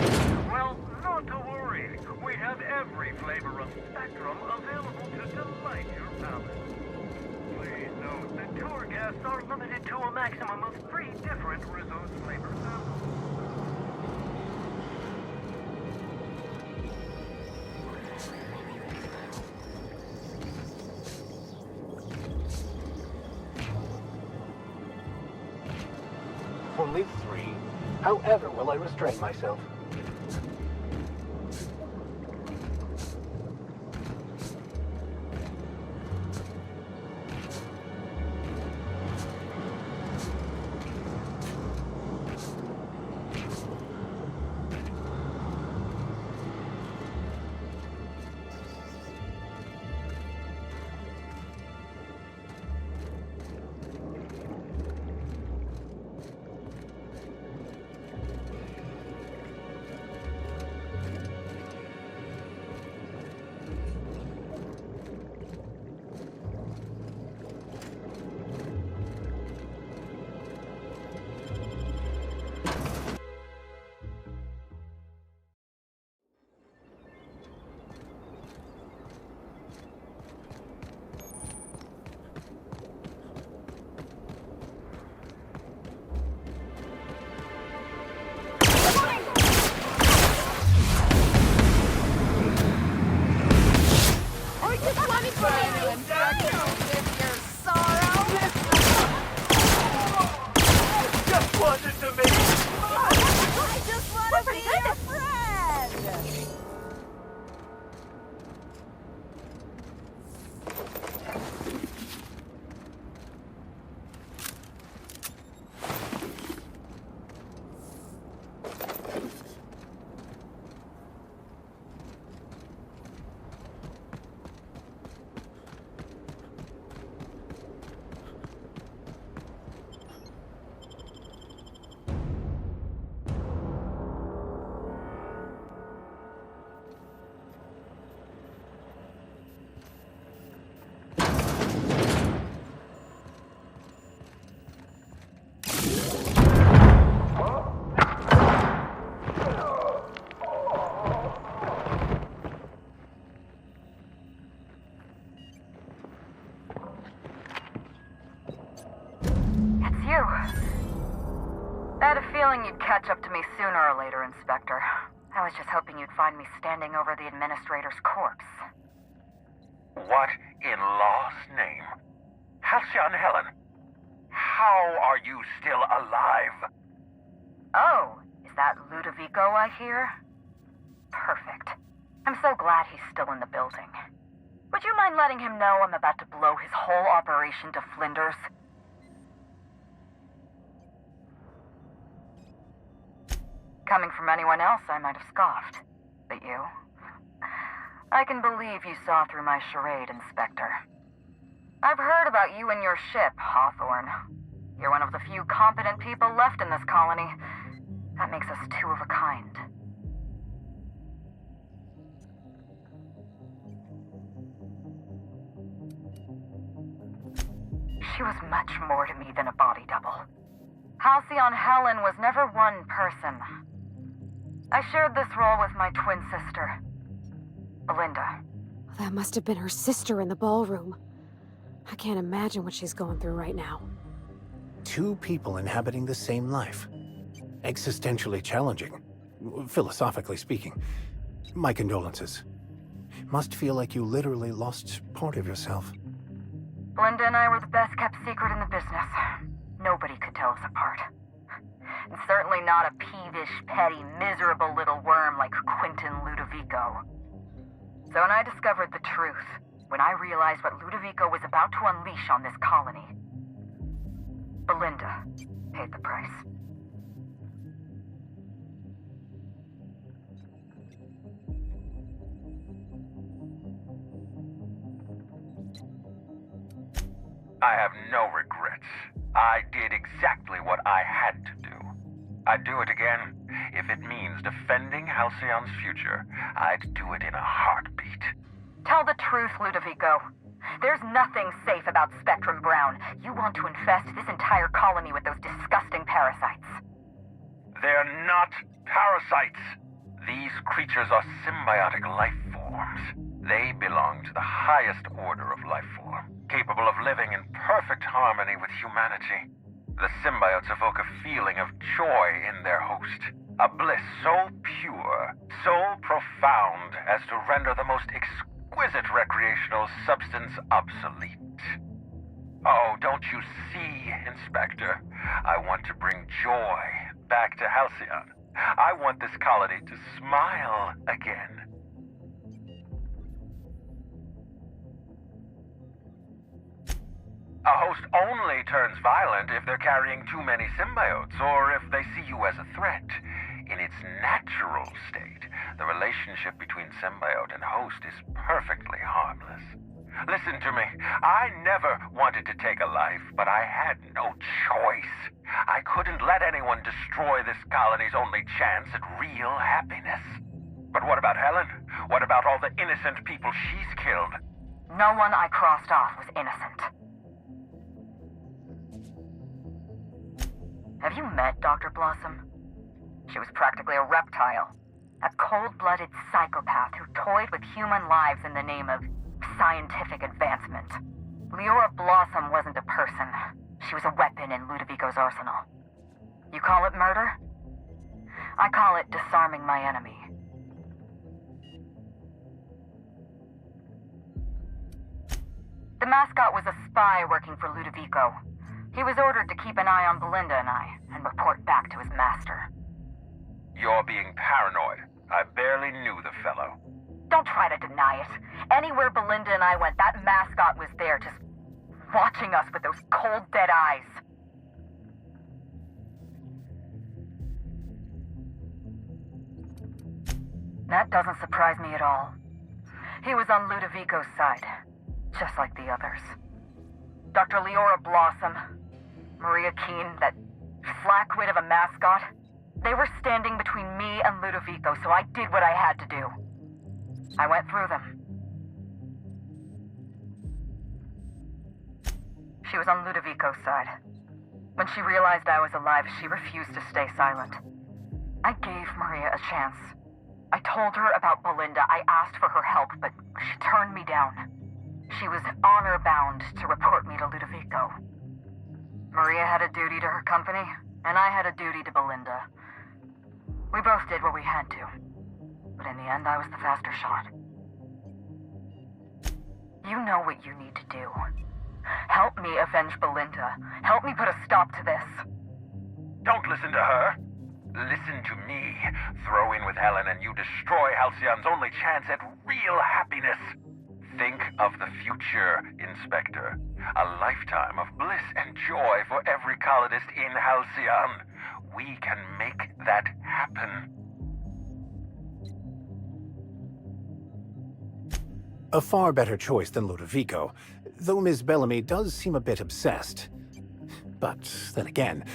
Well, not to worry. We have every flavor of Spectrum available to delight your palate. Please note that tour guests are limited to a maximum of 3 different Rizzo's flavor samples. Only 3. However will I restrain myself? you. I had a feeling you'd catch up to me sooner or later, Inspector. I was just hoping you'd find me standing over the administrator's corpse. What in law's name? Halcyon Helen, how are you still alive? Oh, is that Ludovico I hear? Perfect. I'm so glad he's still in the building. Would you mind letting him know I'm about to blow his whole operation to flinders? Coming from anyone else, I might have scoffed. But you? I can believe you saw through my charade, Inspector. I've heard about you and your ship, Hawthorne. You're one of the few competent people left in this colony. That makes us two of a kind. She was much more to me than a body double. Halcyon Helen was never one person. I shared this role with my twin sister, Belinda. That must have been her sister in the ballroom. I can't imagine what she's going through right now. Two people inhabiting the same life. Existentially challenging, philosophically speaking. My condolences. Must feel like you literally lost part of yourself. Belinda and I were the best kept secret in the business. Nobody could tell us apart. And certainly not a peevish, petty, miserable little worm like Quentin Ludovico. So when I discovered the truth, when I realized what Ludovico was about to unleash on this colony, Belinda paid the price. I have no regrets. I did exactly what I had to do. I'd do it again. If it means defending Halcyon's future, I'd do it in a heartbeat. Tell the truth, Ludovico. There's nothing safe about Spectrum Brown. You want to infest this entire colony with those disgusting parasites. They're not parasites. These creatures are symbiotic life forms. They belong to the highest order of life form, capable of living in perfect harmony with humanity. The symbiotes evoke a feeling of joy in their host, a bliss so pure, so profound as to render the most exquisite recreational substance obsolete. Oh, don't you see, Inspector? I want to bring joy back to Halcyon. I want this colony to smile again. A host only turns violent if they're carrying too many symbiotes, or if they see you as a threat. In its natural state, the relationship between symbiote and host is perfectly harmless. Listen to me. I never wanted to take a life, but I had no choice. I couldn't let anyone destroy this colony's only chance at real happiness. But what about Helen? What about all the innocent people she's killed? No one I crossed off was innocent. Have you met Dr. Blossom? She was practically a reptile. A cold-blooded psychopath who toyed with human lives in the name of scientific advancement. Leora Blossom wasn't a person. She was a weapon in Ludovico's arsenal. You call it murder? I call it disarming my enemy. The mascot was a spy working for Ludovico. He was ordered to keep an eye on Belinda and I, and report back to his master. You're being paranoid. I barely knew the fellow. Don't try to deny it. Anywhere Belinda and I went, that mascot was there, just watching us with those cold, dead eyes. That doesn't surprise me at all. He was on Ludovico's side, just like the others. Dr. Leora Blossom, Maria Keene, that flackwit of a mascot, they were standing between me and Ludovico, so I did what I had to do. I went through them. She was on Ludovico's side. When she realized I was alive, she refused to stay silent. I gave Maria a chance. I told her about Belinda. I asked for her help, but she turned me down. She was honor-bound to report me to Ludovico. Maria had a duty to company, and I had a duty to Belinda. We both did what we had to. But in the end, I was the faster shot. You know what you need to do. Help me avenge Belinda. Help me put a stop to this. Don't listen to her. Listen to me. Throw in with Helen and you destroy Halcyon's only chance at real happiness. Think of the future, Inspector. A lifetime of bliss and joy for every colonist in Halcyon. We can make that happen. A far better choice than Ludovico, though Ms. Bellamy does seem a bit obsessed. But then again,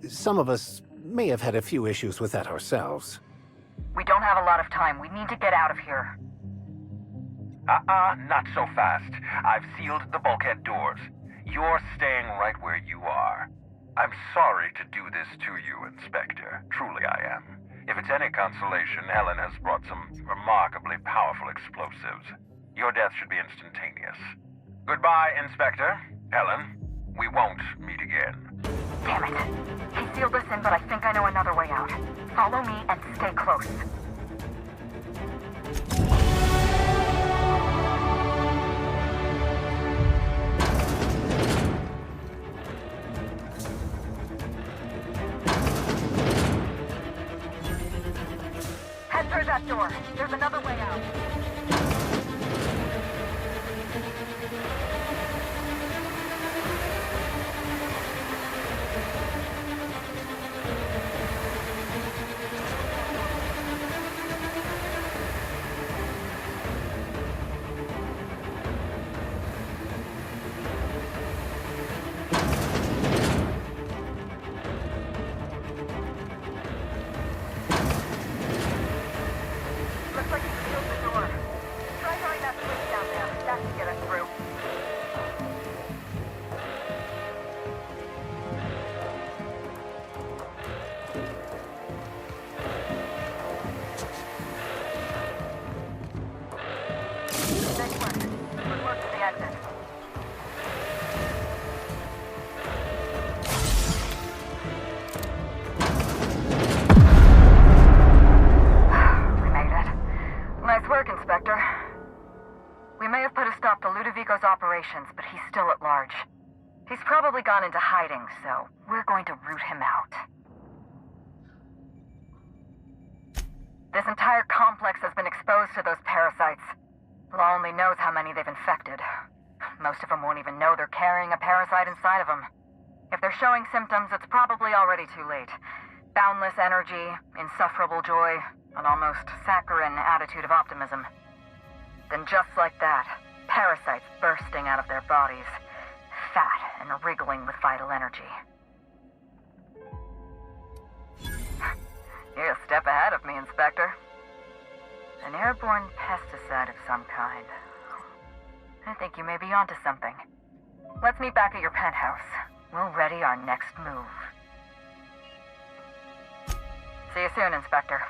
some of us may have had a few issues with that ourselves. We don't have a lot of time. We need to get out of here. Not so fast. I've sealed the bulkhead doors. You're staying right where you are. I'm sorry to do this to you, Inspector. Truly I am. If it's any consolation, Helen has brought some remarkably powerful explosives. Your death should be instantaneous. Goodbye, Inspector. Helen, we won't meet again. Damn it. He sealed us in, but I think I know another way out. Follow me and stay close. Head through that door. There's another way out. But he's still at large. He's probably gone into hiding, so we're going to root him out. This entire complex has been exposed to those parasites. Law only knows how many they've infected. Most of them won't even know they're carrying a parasite inside of them. If they're showing symptoms, it's probably already too late. Boundless energy, insufferable joy, an almost saccharine attitude of optimism. Then just like that, parasites bursting out of their bodies, fat and wriggling with vital energy. You're a step ahead of me, Inspector. An airborne pesticide of some kind. I think you may be onto something. Let's meet back at your penthouse. We'll ready our next move. See you soon, Inspector.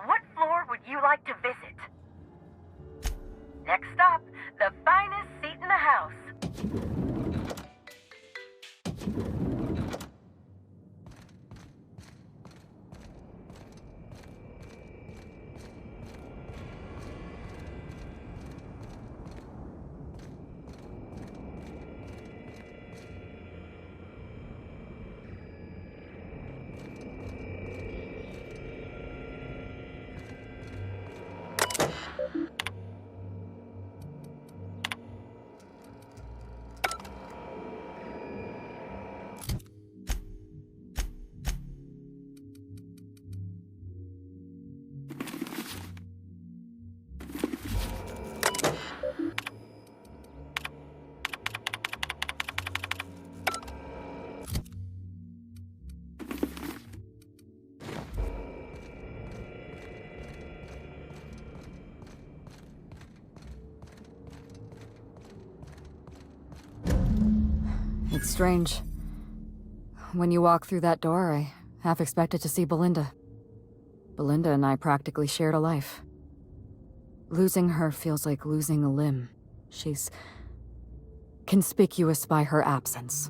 What floor would you like to visit? Next stop, the finest seat in the house. It's strange. When you walk through that door, I half expected to see Belinda. Belinda and I practically shared a life. Losing her feels like losing a limb. She's conspicuous by her absence.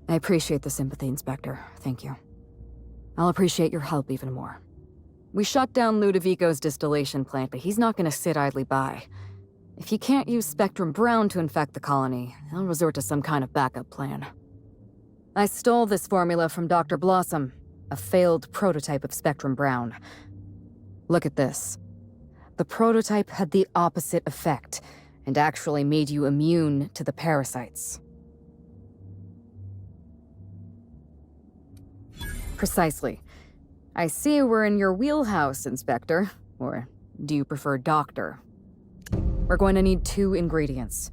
I appreciate the sympathy, Inspector. Thank you. I'll appreciate your help even more. We shut down Ludovico's distillation plant, but he's not gonna sit idly by. If he can't use Spectrum Brown to infect the colony, he'll resort to some kind of backup plan. I stole this formula from Dr. Blossom, a failed prototype of Spectrum Brown. Look at this. The prototype had the opposite effect, and actually made you immune to the parasites. Precisely. I see we're in your wheelhouse, Inspector. Or do you prefer Doctor? We're going to need 2 ingredients.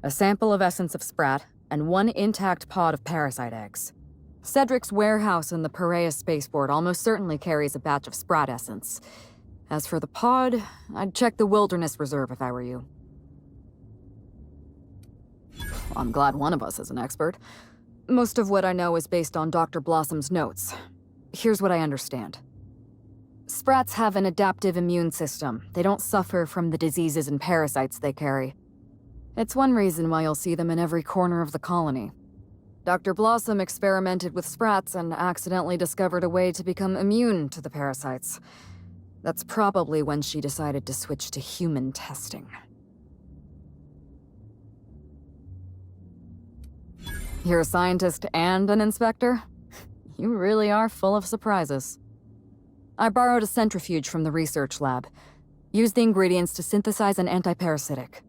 A sample of essence of Sprat, and 1 intact pod of parasite eggs. Cedric's warehouse in the Perea spaceport almost certainly carries a batch of Sprat essence. As for the pod, I'd check the Wilderness Reserve if I were you. I'm glad one of us is an expert. Most of what I know is based on Dr. Blossom's notes. Here's what I understand. Sprats have an adaptive immune system. They don't suffer from the diseases and parasites they carry. It's one reason why you'll see them in every corner of the colony. Dr. Blossom experimented with Sprats and accidentally discovered a way to become immune to the parasites. That's probably when she decided to switch to human testing. You're a scientist and an inspector? You really are full of surprises. I borrowed a centrifuge from the research lab. Used the ingredients to synthesize an antiparasitic.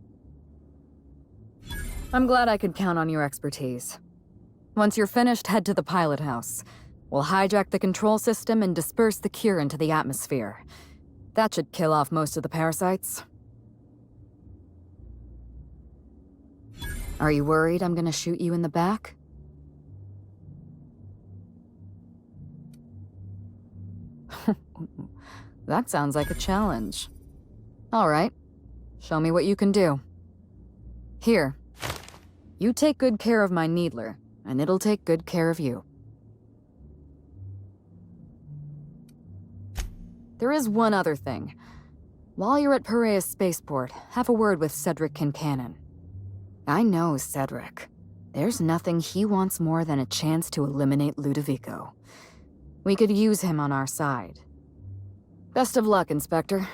I'm glad I could count on your expertise. Once you're finished, head to the pilot house. We'll hijack the control system and disperse the cure into the atmosphere. That should kill off most of the parasites. Are you worried I'm gonna shoot you in the back? That sounds like a challenge. All right. Show me what you can do. Here. You take good care of my Needler, and it'll take good care of you. There is one other thing. While you're at Perea Spaceport, have a word with Cedric Kincannon. I know Cedric. There's nothing he wants more than a chance to eliminate Ludovico. We could use him on our side. Best of luck, Inspector.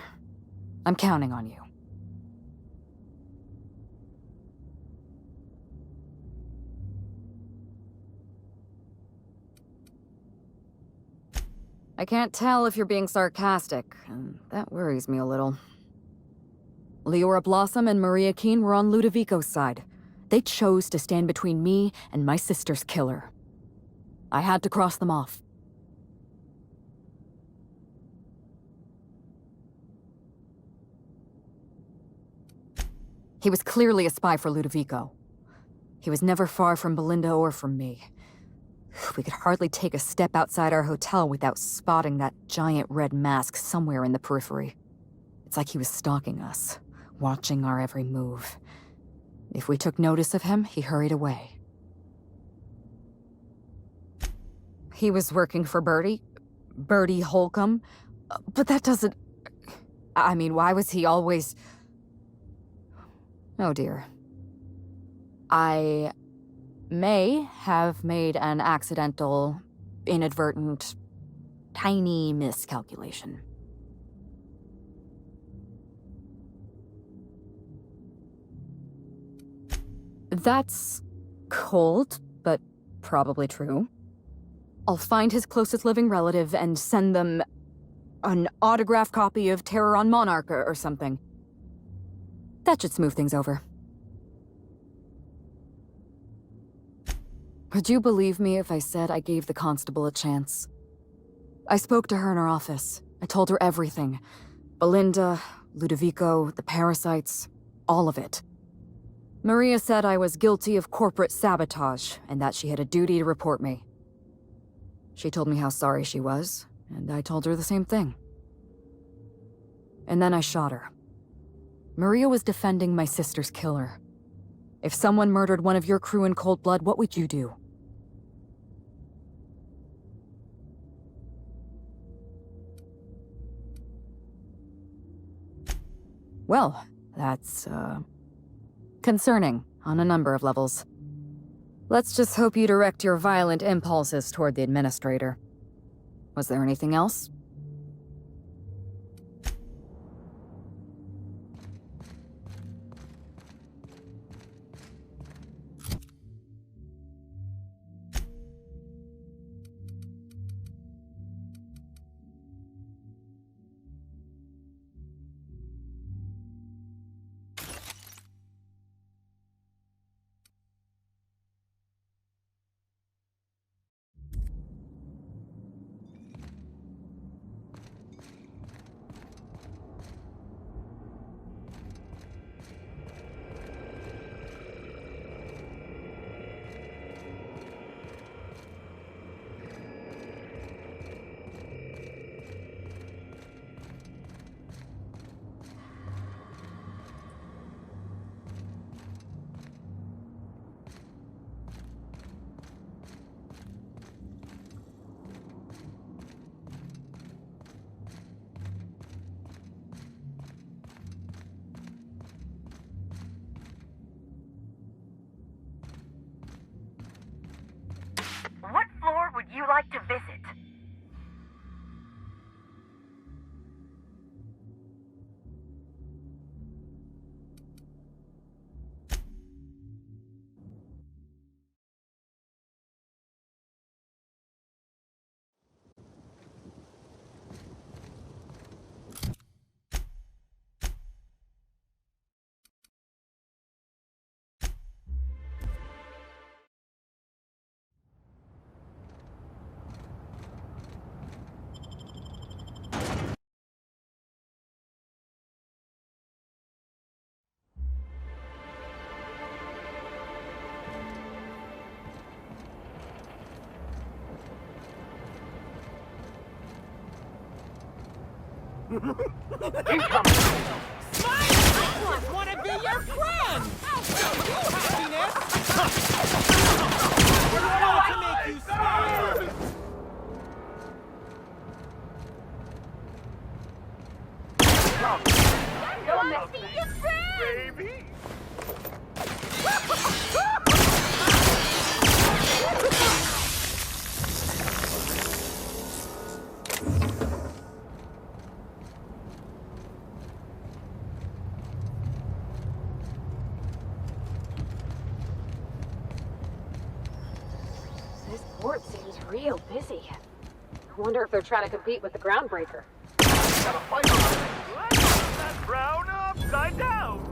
I'm counting on you. I can't tell if you're being sarcastic, and that worries me a little. Leora Blossom and Maria Keene were on Ludovico's side. They chose to stand between me and my sister's killer. I had to cross them off. He was clearly a spy for Ludovico. He was never far from Belinda or from me. We could hardly take a step outside our hotel without spotting that giant red mask somewhere in the periphery. It's like he was stalking us, watching our every move. If we took notice of him, he hurried away. He was working for Bertie Holcomb, but that doesn't... I mean, why was he always... Oh dear. I may have made an accidental, inadvertent, tiny miscalculation. That's cold, but probably true. I'll find his closest living relative and send them an autographed copy of Terror on Monarch or something. That should smooth things over. Would you believe me if I said I gave the constable a chance? I spoke to her in her office. I told her everything. Belinda, Ludovico, the parasites, all of it. Maria said I was guilty of corporate sabotage and that she had a duty to report me. She told me how sorry she was, And I told her the same thing. And then I shot her. Maria was defending my sister's killer. If someone murdered one of your crew in cold blood, what would you do? Well, that's, concerning on a number of levels. Let's just hope you direct your violent impulses toward the Administrator. Was there anything else? What floor would you like to visit? I want to be your friend! I'll show you happiness! We're going to make you smile! Baby! This port seems real busy. I wonder if they're trying to compete with the Groundbreaker. Gotta fight on it. Let's turn that brown upside down!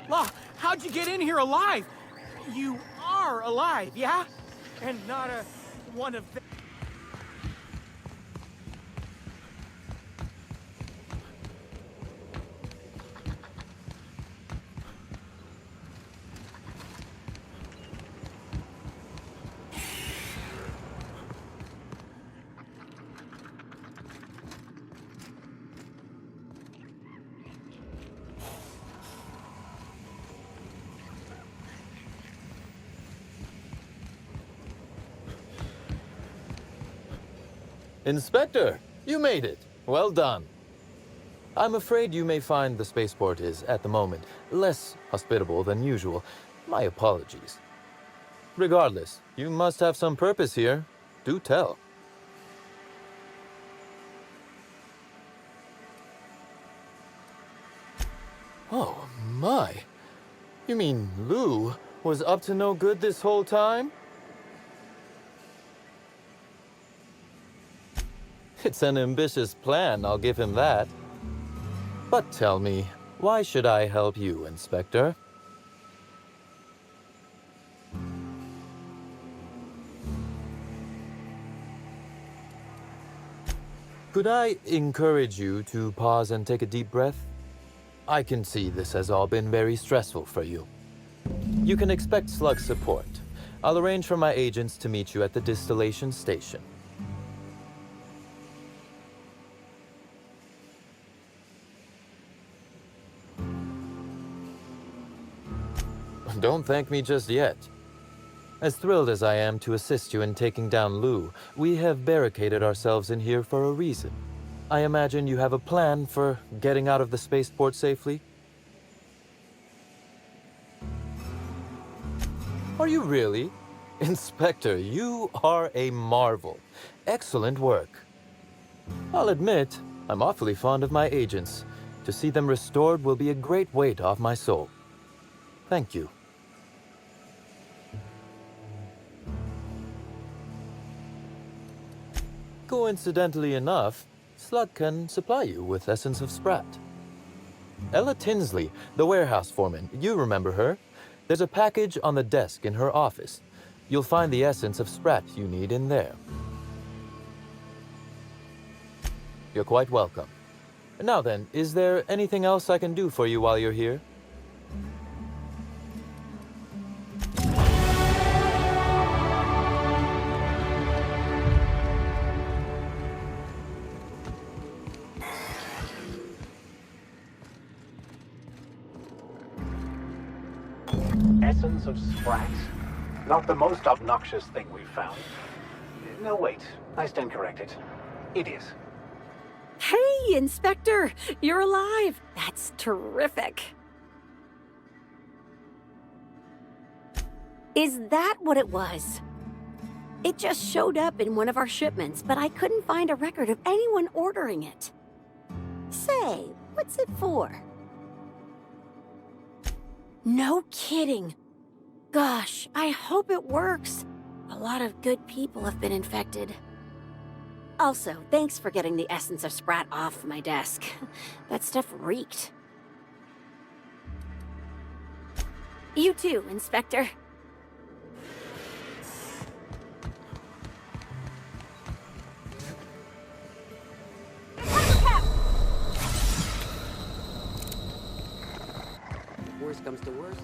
Law, how'd you get in here alive? You are alive, yeah? And not one of them. Inspector, you made it. Well done. I'm afraid you may find the spaceport is, at the moment, less hospitable than usual. My apologies. Regardless, you must have some purpose here. Do tell. Oh, my. You mean Lou was up to no good this whole time? It's an ambitious plan, I'll give him that. But tell me, why should I help you, Inspector? Could I encourage you to pause and take a deep breath? I can see this has all been very stressful for you. You can expect Slug support. I'll arrange for my agents to meet you at the distillation station. Don't thank me just yet. As thrilled as I am to assist you in taking down Lou, we have barricaded ourselves in here for a reason. I imagine you have a plan for getting out of the spaceport safely? Are you really? Inspector, you are a marvel. Excellent work. I'll admit, I'm awfully fond of my agents. To see them restored will be a great weight off my soul. Thank you. Coincidentally enough, Slug can supply you with Essence of Sprat. Ella Tinsley, the warehouse foreman, you remember her? There's a package on the desk in her office. You'll find the Essence of Sprat you need in there. You're quite welcome. Now then, is there anything else I can do for you while you're here? Essence of Sprat? Not the most obnoxious thing we've found. No, wait. I stand corrected. It is. Hey, Inspector! You're alive! That's terrific. Is that what it was? It just showed up in one of our shipments, but I couldn't find a record of anyone ordering it. Say, what's it for? No kidding. Gosh, I hope it works. A lot of good people have been infected. Also, thanks for getting the Essence of Sprat off my desk. That stuff reeked. You too, Inspector. Worst comes to worst.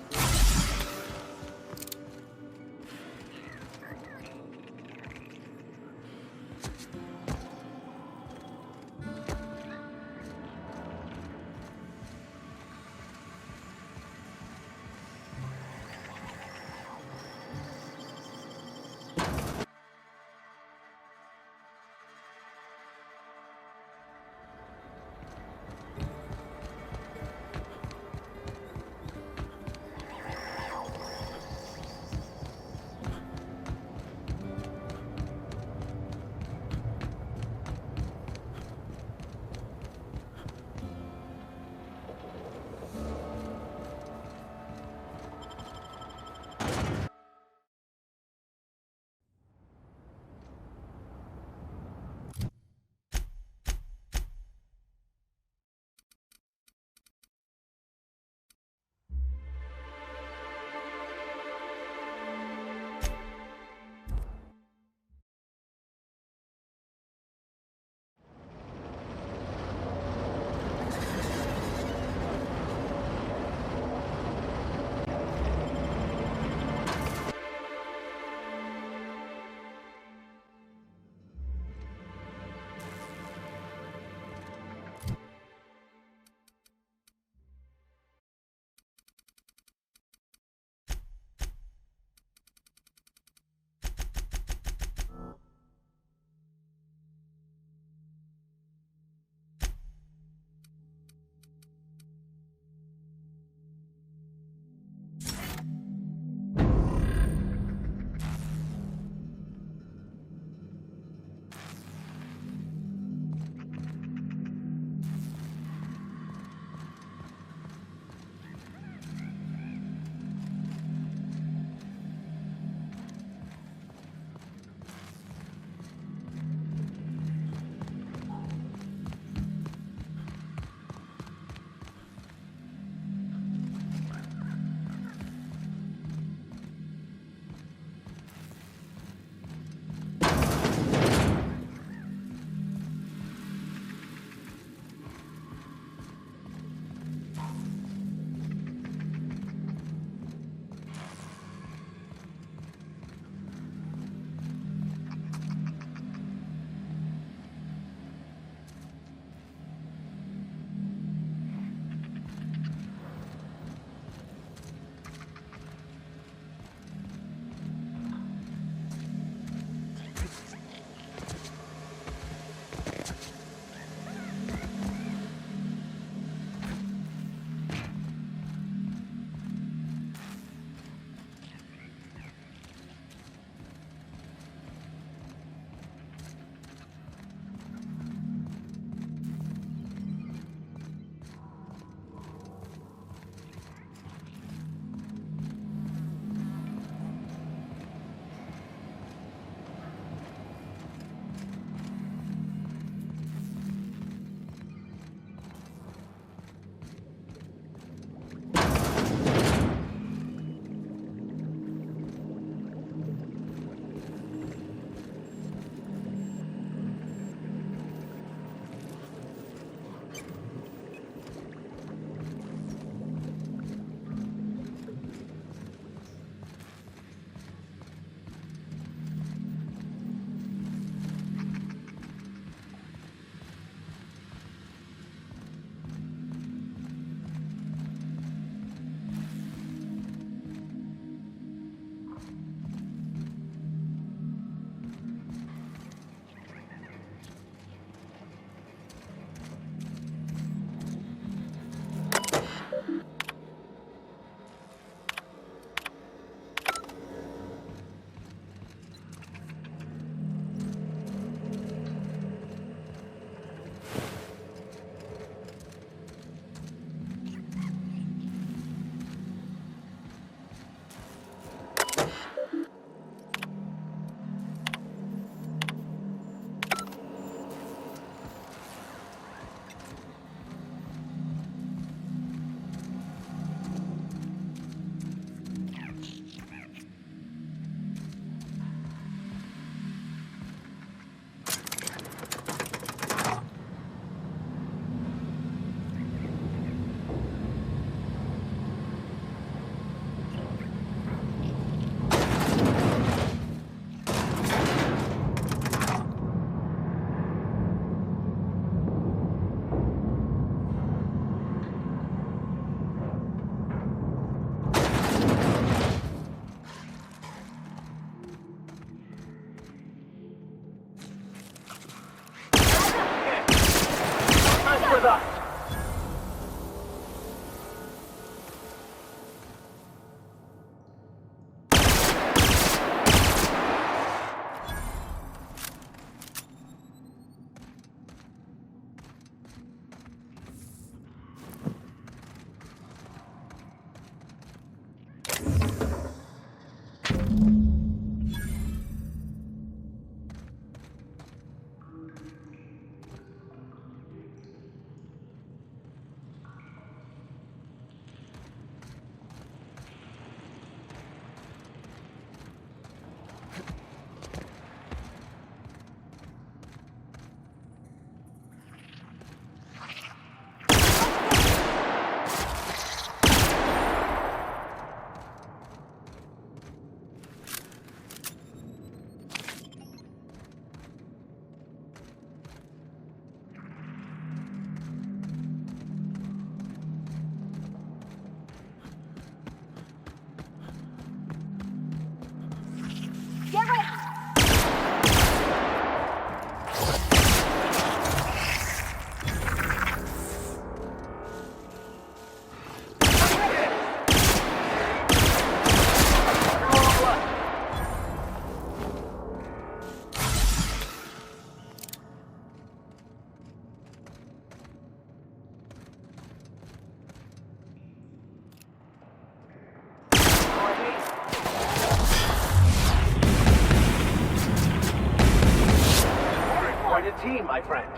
quite a team, my friend.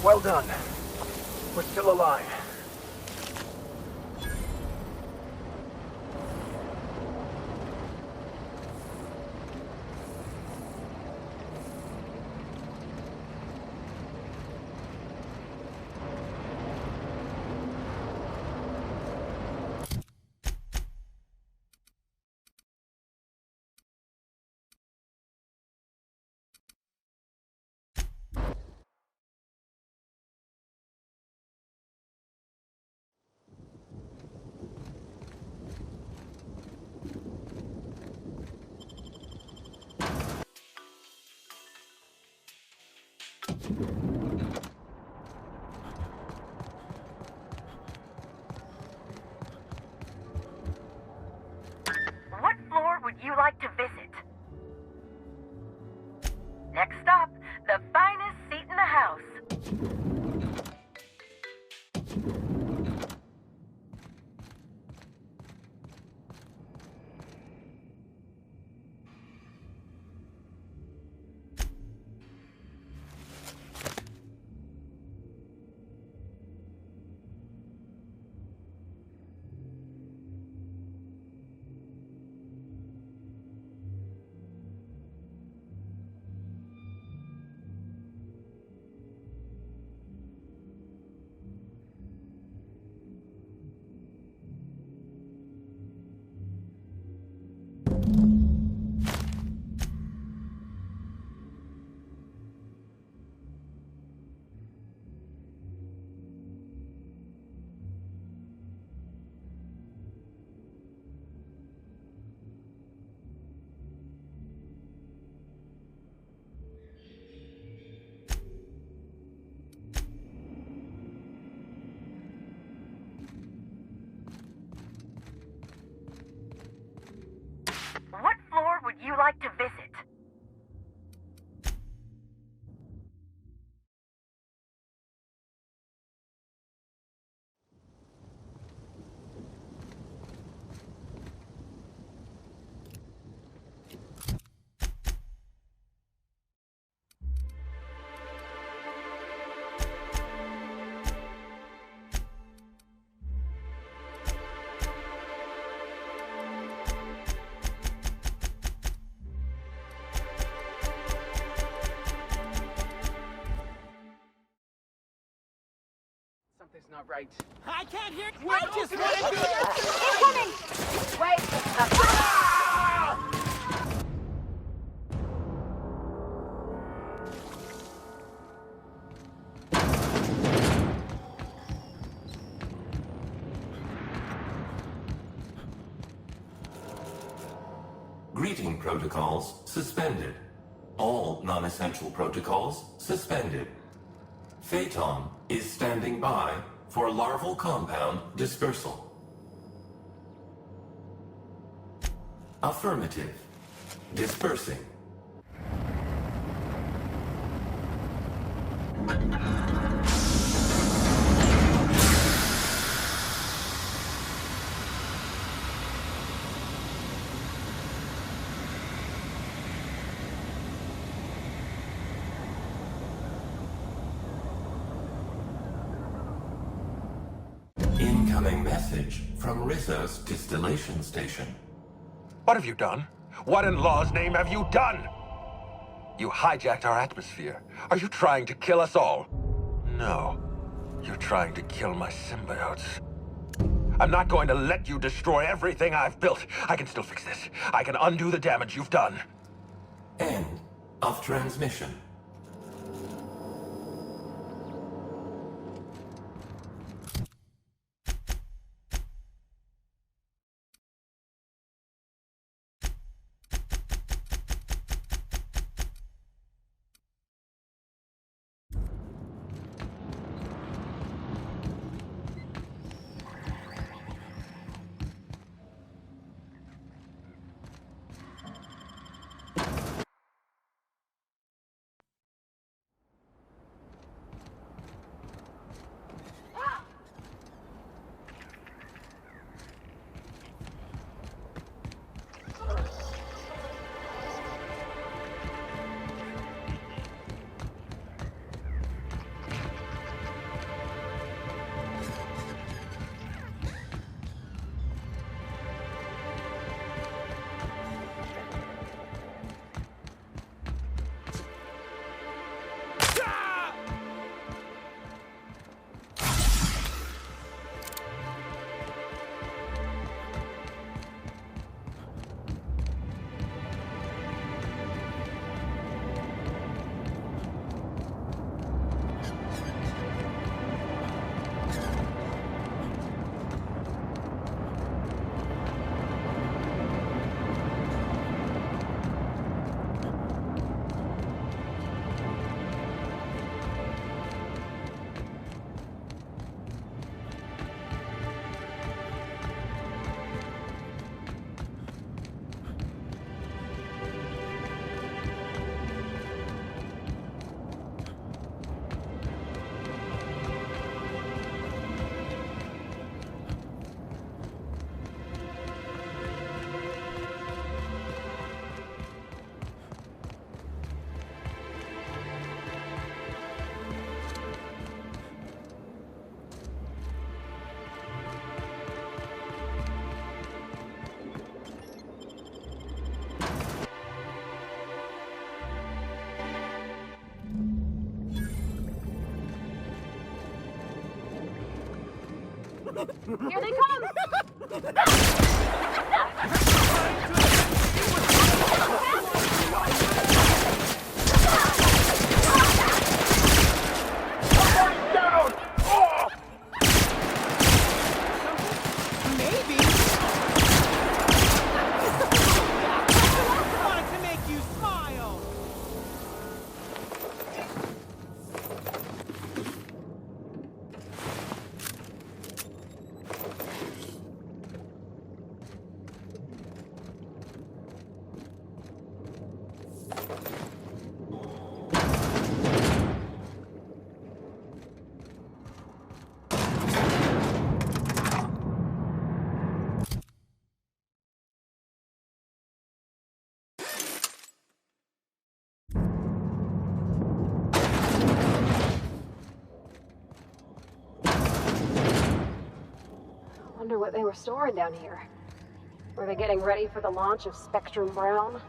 Well done. We're still alive. What floor would you like to visit? Next stop, the finest seat in the house. What floor would you like to visit? Something's not right. I can't hear. I just want to do Incoming! Wait. Greeting protocols suspended. All non-essential protocols suspended. Phaeton is standing by for larval compound dispersal. Affirmative. Dispersing. Incoming message from Rizzo's distillation station. What have you done? What in law's name have you done? You hijacked our atmosphere. Are you trying to kill us all? No. You're trying to kill my symbiotes. I'm not going to let you destroy everything I've built. I can still fix this. I can undo the damage you've done. End of transmission. Here they come! Wonder what they were storing down here. Were they getting ready for the launch of Spectrum Brown?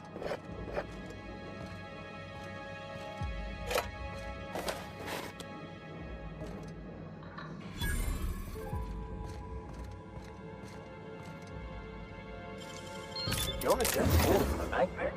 Jonas got pulled from the night pick.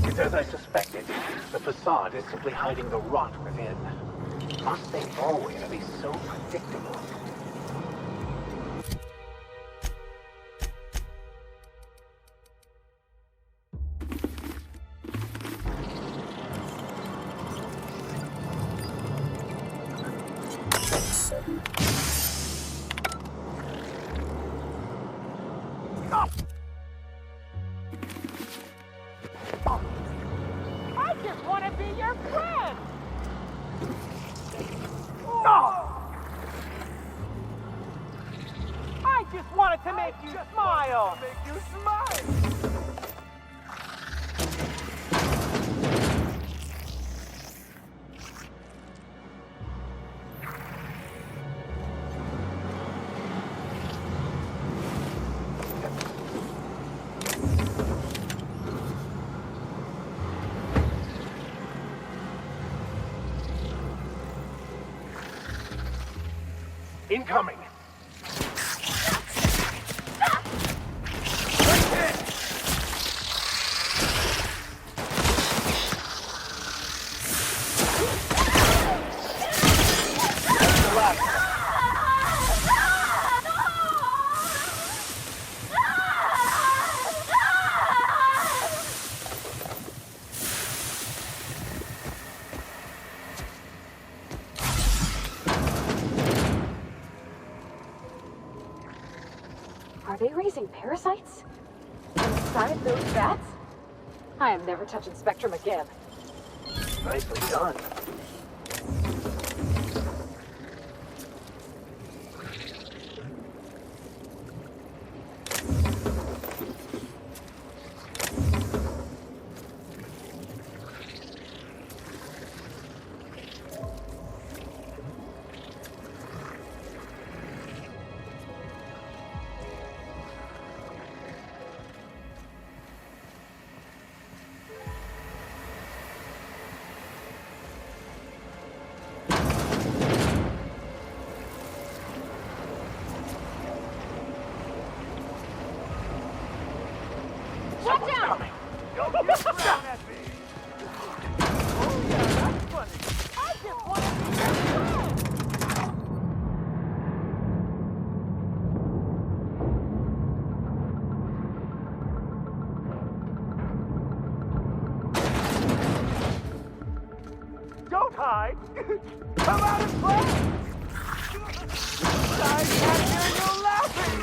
It's as I suspected. The facade is simply hiding the rot within. Must they always be so predictable? I just want to be your friend! smile! Make you smile! Incoming! Are they raising parasites? Inside those bats? I am never touching Spectrum again. Nicely done. Shut down! Don't get thrown at me! Oh yeah, that's funny! I just want to be your friend! Don't hide! Come out and play! I can't hear you laughing!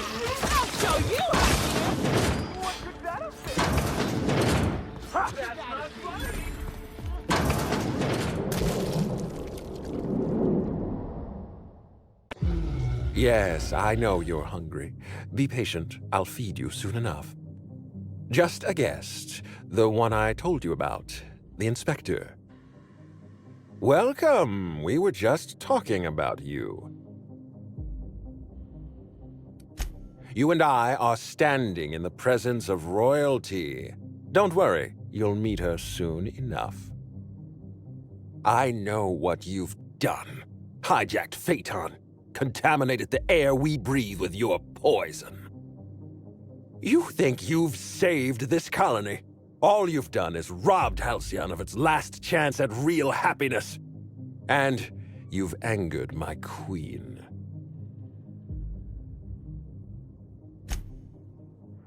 I'll show you! What could that have been? Ha! That's not funny! Yes, I know you're hungry. Be patient. I'll feed you soon enough. Just a guest. The one I told you about. The inspector. Welcome. We were just talking about you. You and I are standing in the presence of royalty. Don't worry, you'll meet her soon enough. I know what you've done. Hijacked Phaeton. Contaminated the air we breathe with your poison. You think you've saved this colony? All you've done is robbed Halcyon of its last chance at real happiness. And you've angered my queen.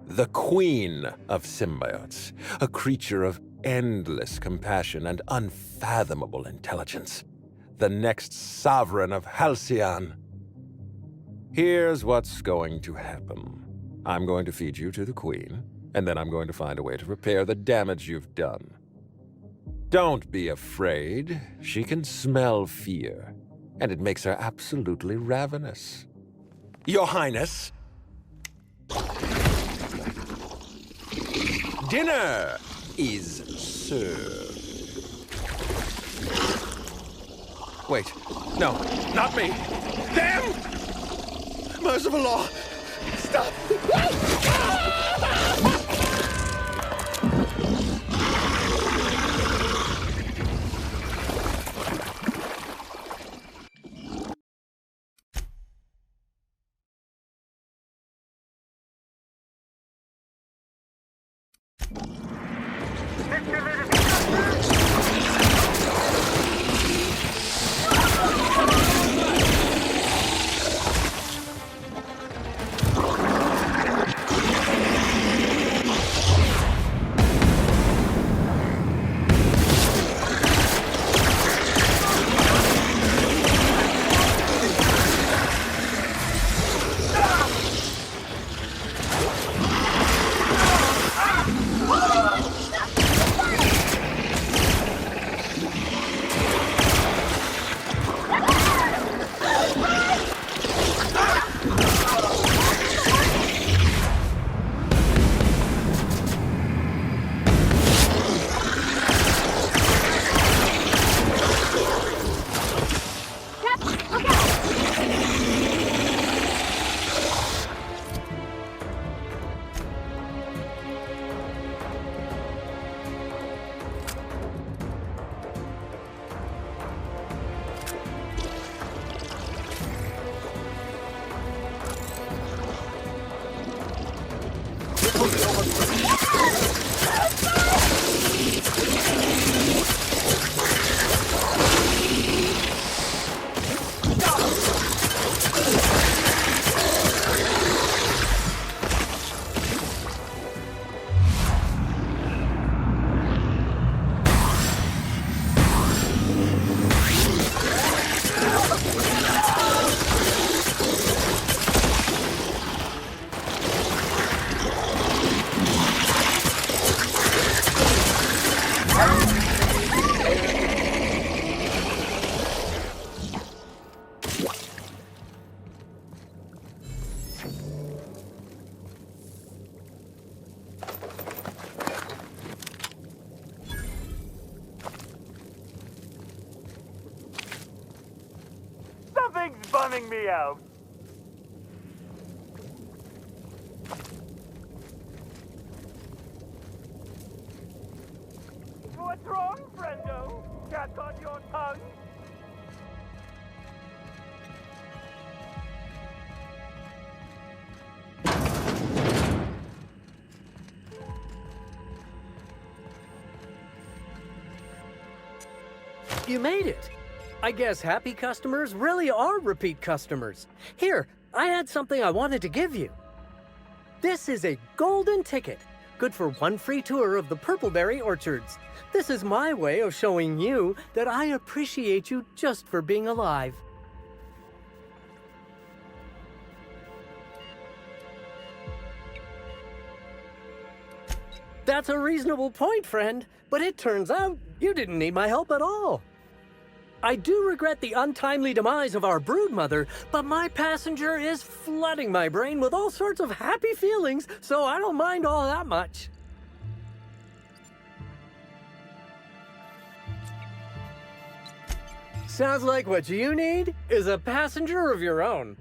The queen of symbiotes, a creature of endless compassion and unfathomable intelligence. The next sovereign of Halcyon. Here's what's going to happen. I'm going to feed you to the queen, and then I'm going to find a way to repair the damage you've done. Don't be afraid. She can smell fear, and it makes her absolutely ravenous. Your Highness, dinner is served. Wait, no, not me. Damn! Merciful law! Stop! thing's bumming me out. What's wrong, friendo? Cat on your tongue? You made it! I guess happy customers really are repeat customers. Here, I had something I wanted to give you. This is a golden ticket, good for one free tour of the Purpleberry Orchards. This is my way of showing you that I appreciate you just for being alive. That's a reasonable point, friend, but it turns out you didn't need my help at all. I do regret the untimely demise of our broodmother, but my passenger is flooding my brain with all sorts of happy feelings, so I don't mind all that much. Sounds like what you need is a passenger of your own.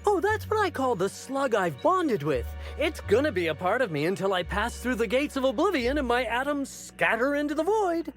Oh, that's what I call the slug I've bonded with. It's gonna be a part of me until I pass through the gates of oblivion and my atoms scatter into the void.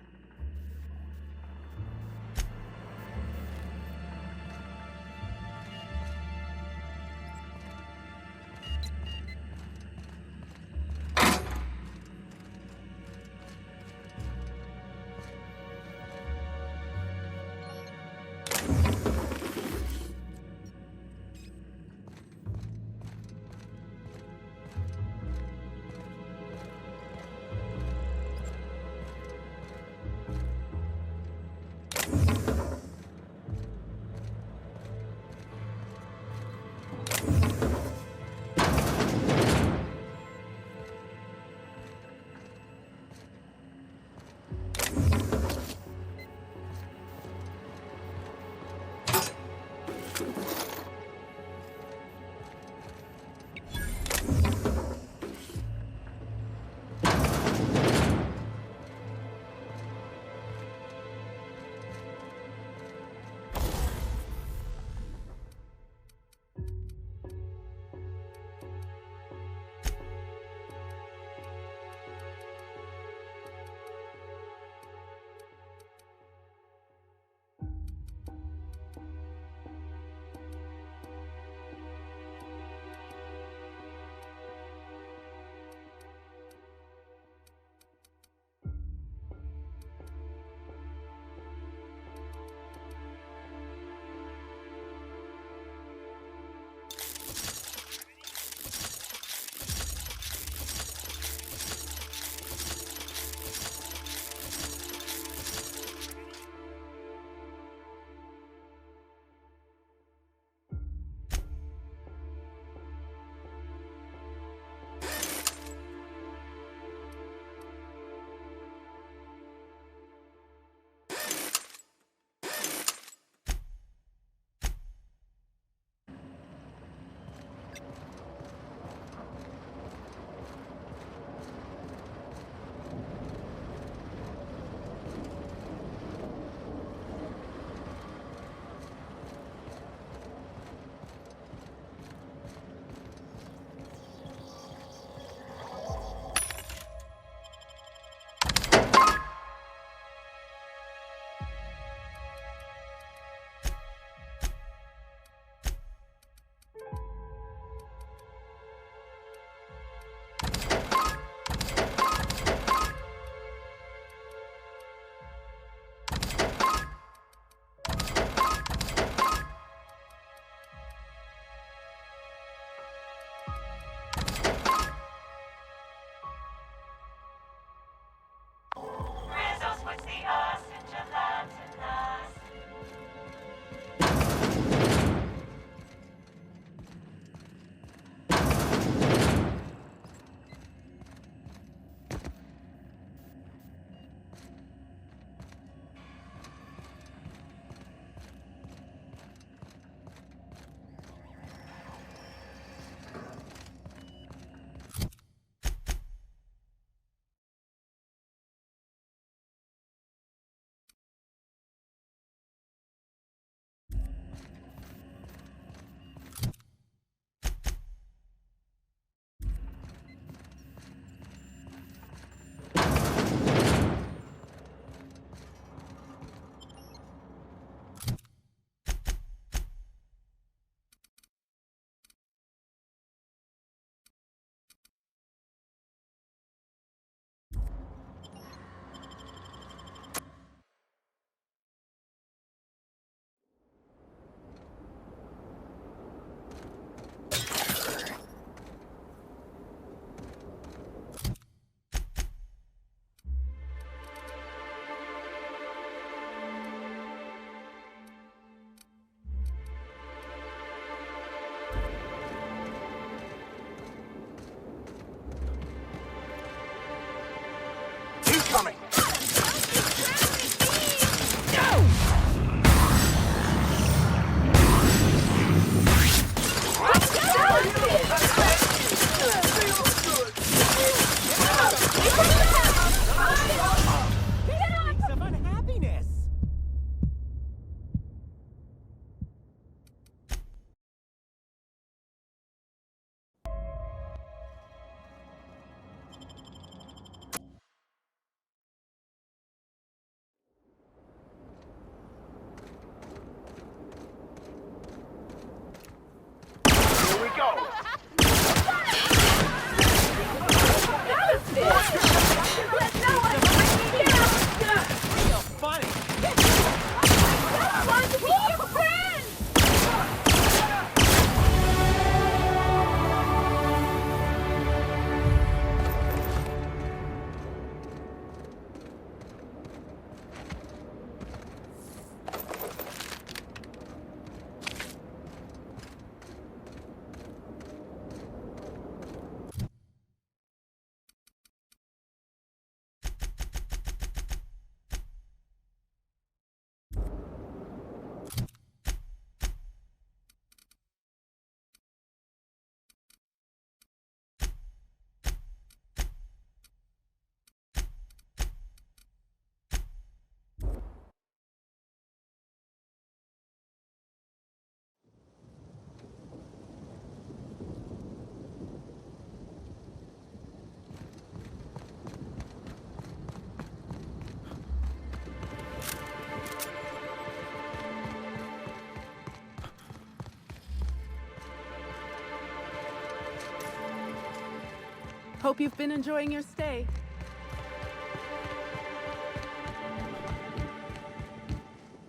Hope you've been enjoying your stay.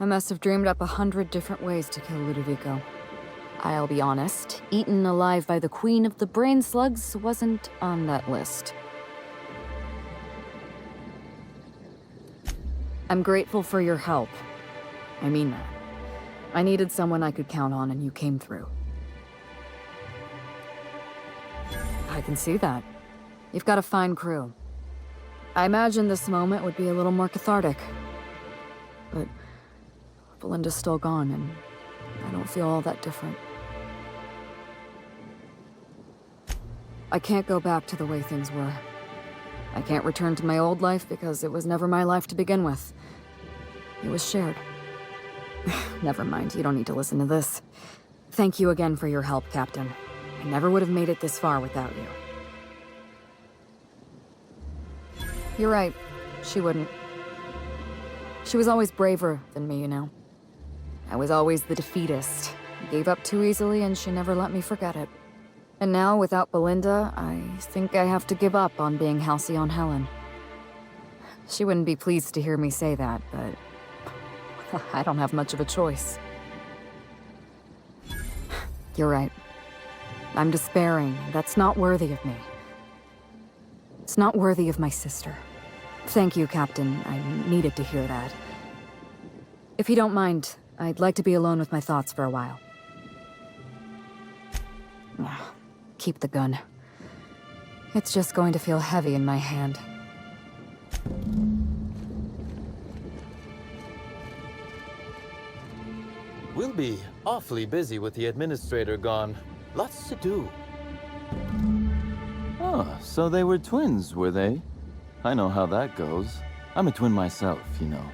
I must have dreamed up 100 different ways to kill Ludovico. I'll be honest, eaten alive by the Queen of the Brain Slugs wasn't on that list. I'm grateful for your help. I mean that. I needed someone I could count on, and you came through. I can see that. You've got a fine crew. I imagine this moment would be a little more cathartic. But Belinda's still gone, and I don't feel all that different. I can't go back to the way things were. I can't return to my old life because it was never my life to begin with. It was shared. Never mind, you don't need to listen to this. Thank you again for your help, Captain. I never would have made it this far without you. You're right. She wouldn't. She was always braver than me, you know. I was always the defeatist. Gave up too easily, and she never let me forget it. And now, without Belinda, I think I have to give up on being Halcyon Helen. She wouldn't be pleased to hear me say that, but I don't have much of a choice. You're right. I'm despairing. That's not worthy of me. It's not worthy of my sister. Thank you, Captain. I needed to hear that. If you don't mind, I'd like to be alone with my thoughts for a while. Keep the gun. It's just going to feel heavy in my hand. We'll be awfully busy with the administrator gone. Lots to do. Oh, so they were twins, were they? I know how that goes. I'm a twin myself, you know.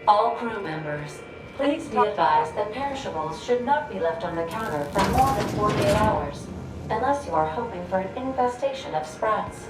All crew members, please be advised that perishables should not be left on the counter for more than 48 hours, unless you are hoping for an infestation of sprats.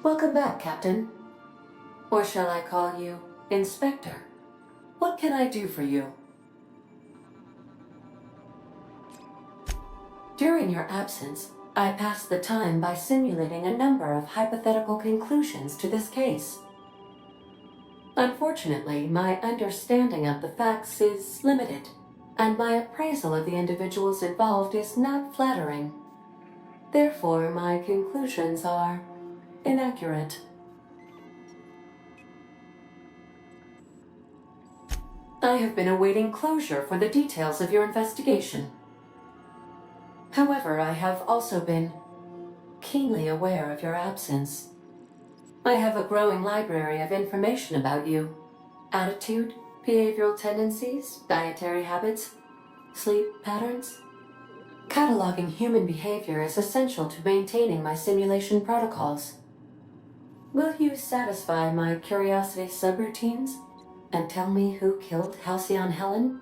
Welcome back, Captain. Or shall I call you Inspector? What can I do for you? During your absence, I passed the time by simulating a number of hypothetical conclusions to this case. Unfortunately, my understanding of the facts is limited, and my appraisal of the individuals involved is not flattering. Therefore, my conclusions are inaccurate. I have been awaiting closure for the details of your investigation. However, I have also been keenly aware of your absence. I have a growing library of information about you. Attitude, behavioral tendencies, dietary habits, sleep patterns. Cataloging human behavior is essential to maintaining my simulation protocols. Will you satisfy my curiosity subroutines and tell me who killed Halcyon Helen?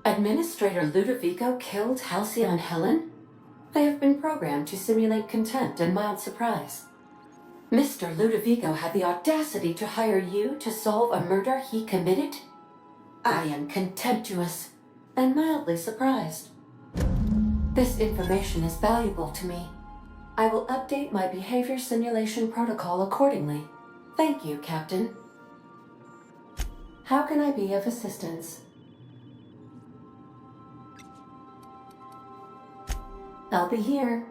Administrator Ludovico killed Halcyon Helen? I have been programmed to simulate contempt and mild surprise. Mr. Ludovico had the audacity to hire you to solve a murder he committed? I am contemptuous and mildly surprised. This information is valuable to me. I will update my behavior simulation protocol accordingly. Thank you, Captain. How can I be of assistance? I'll be here.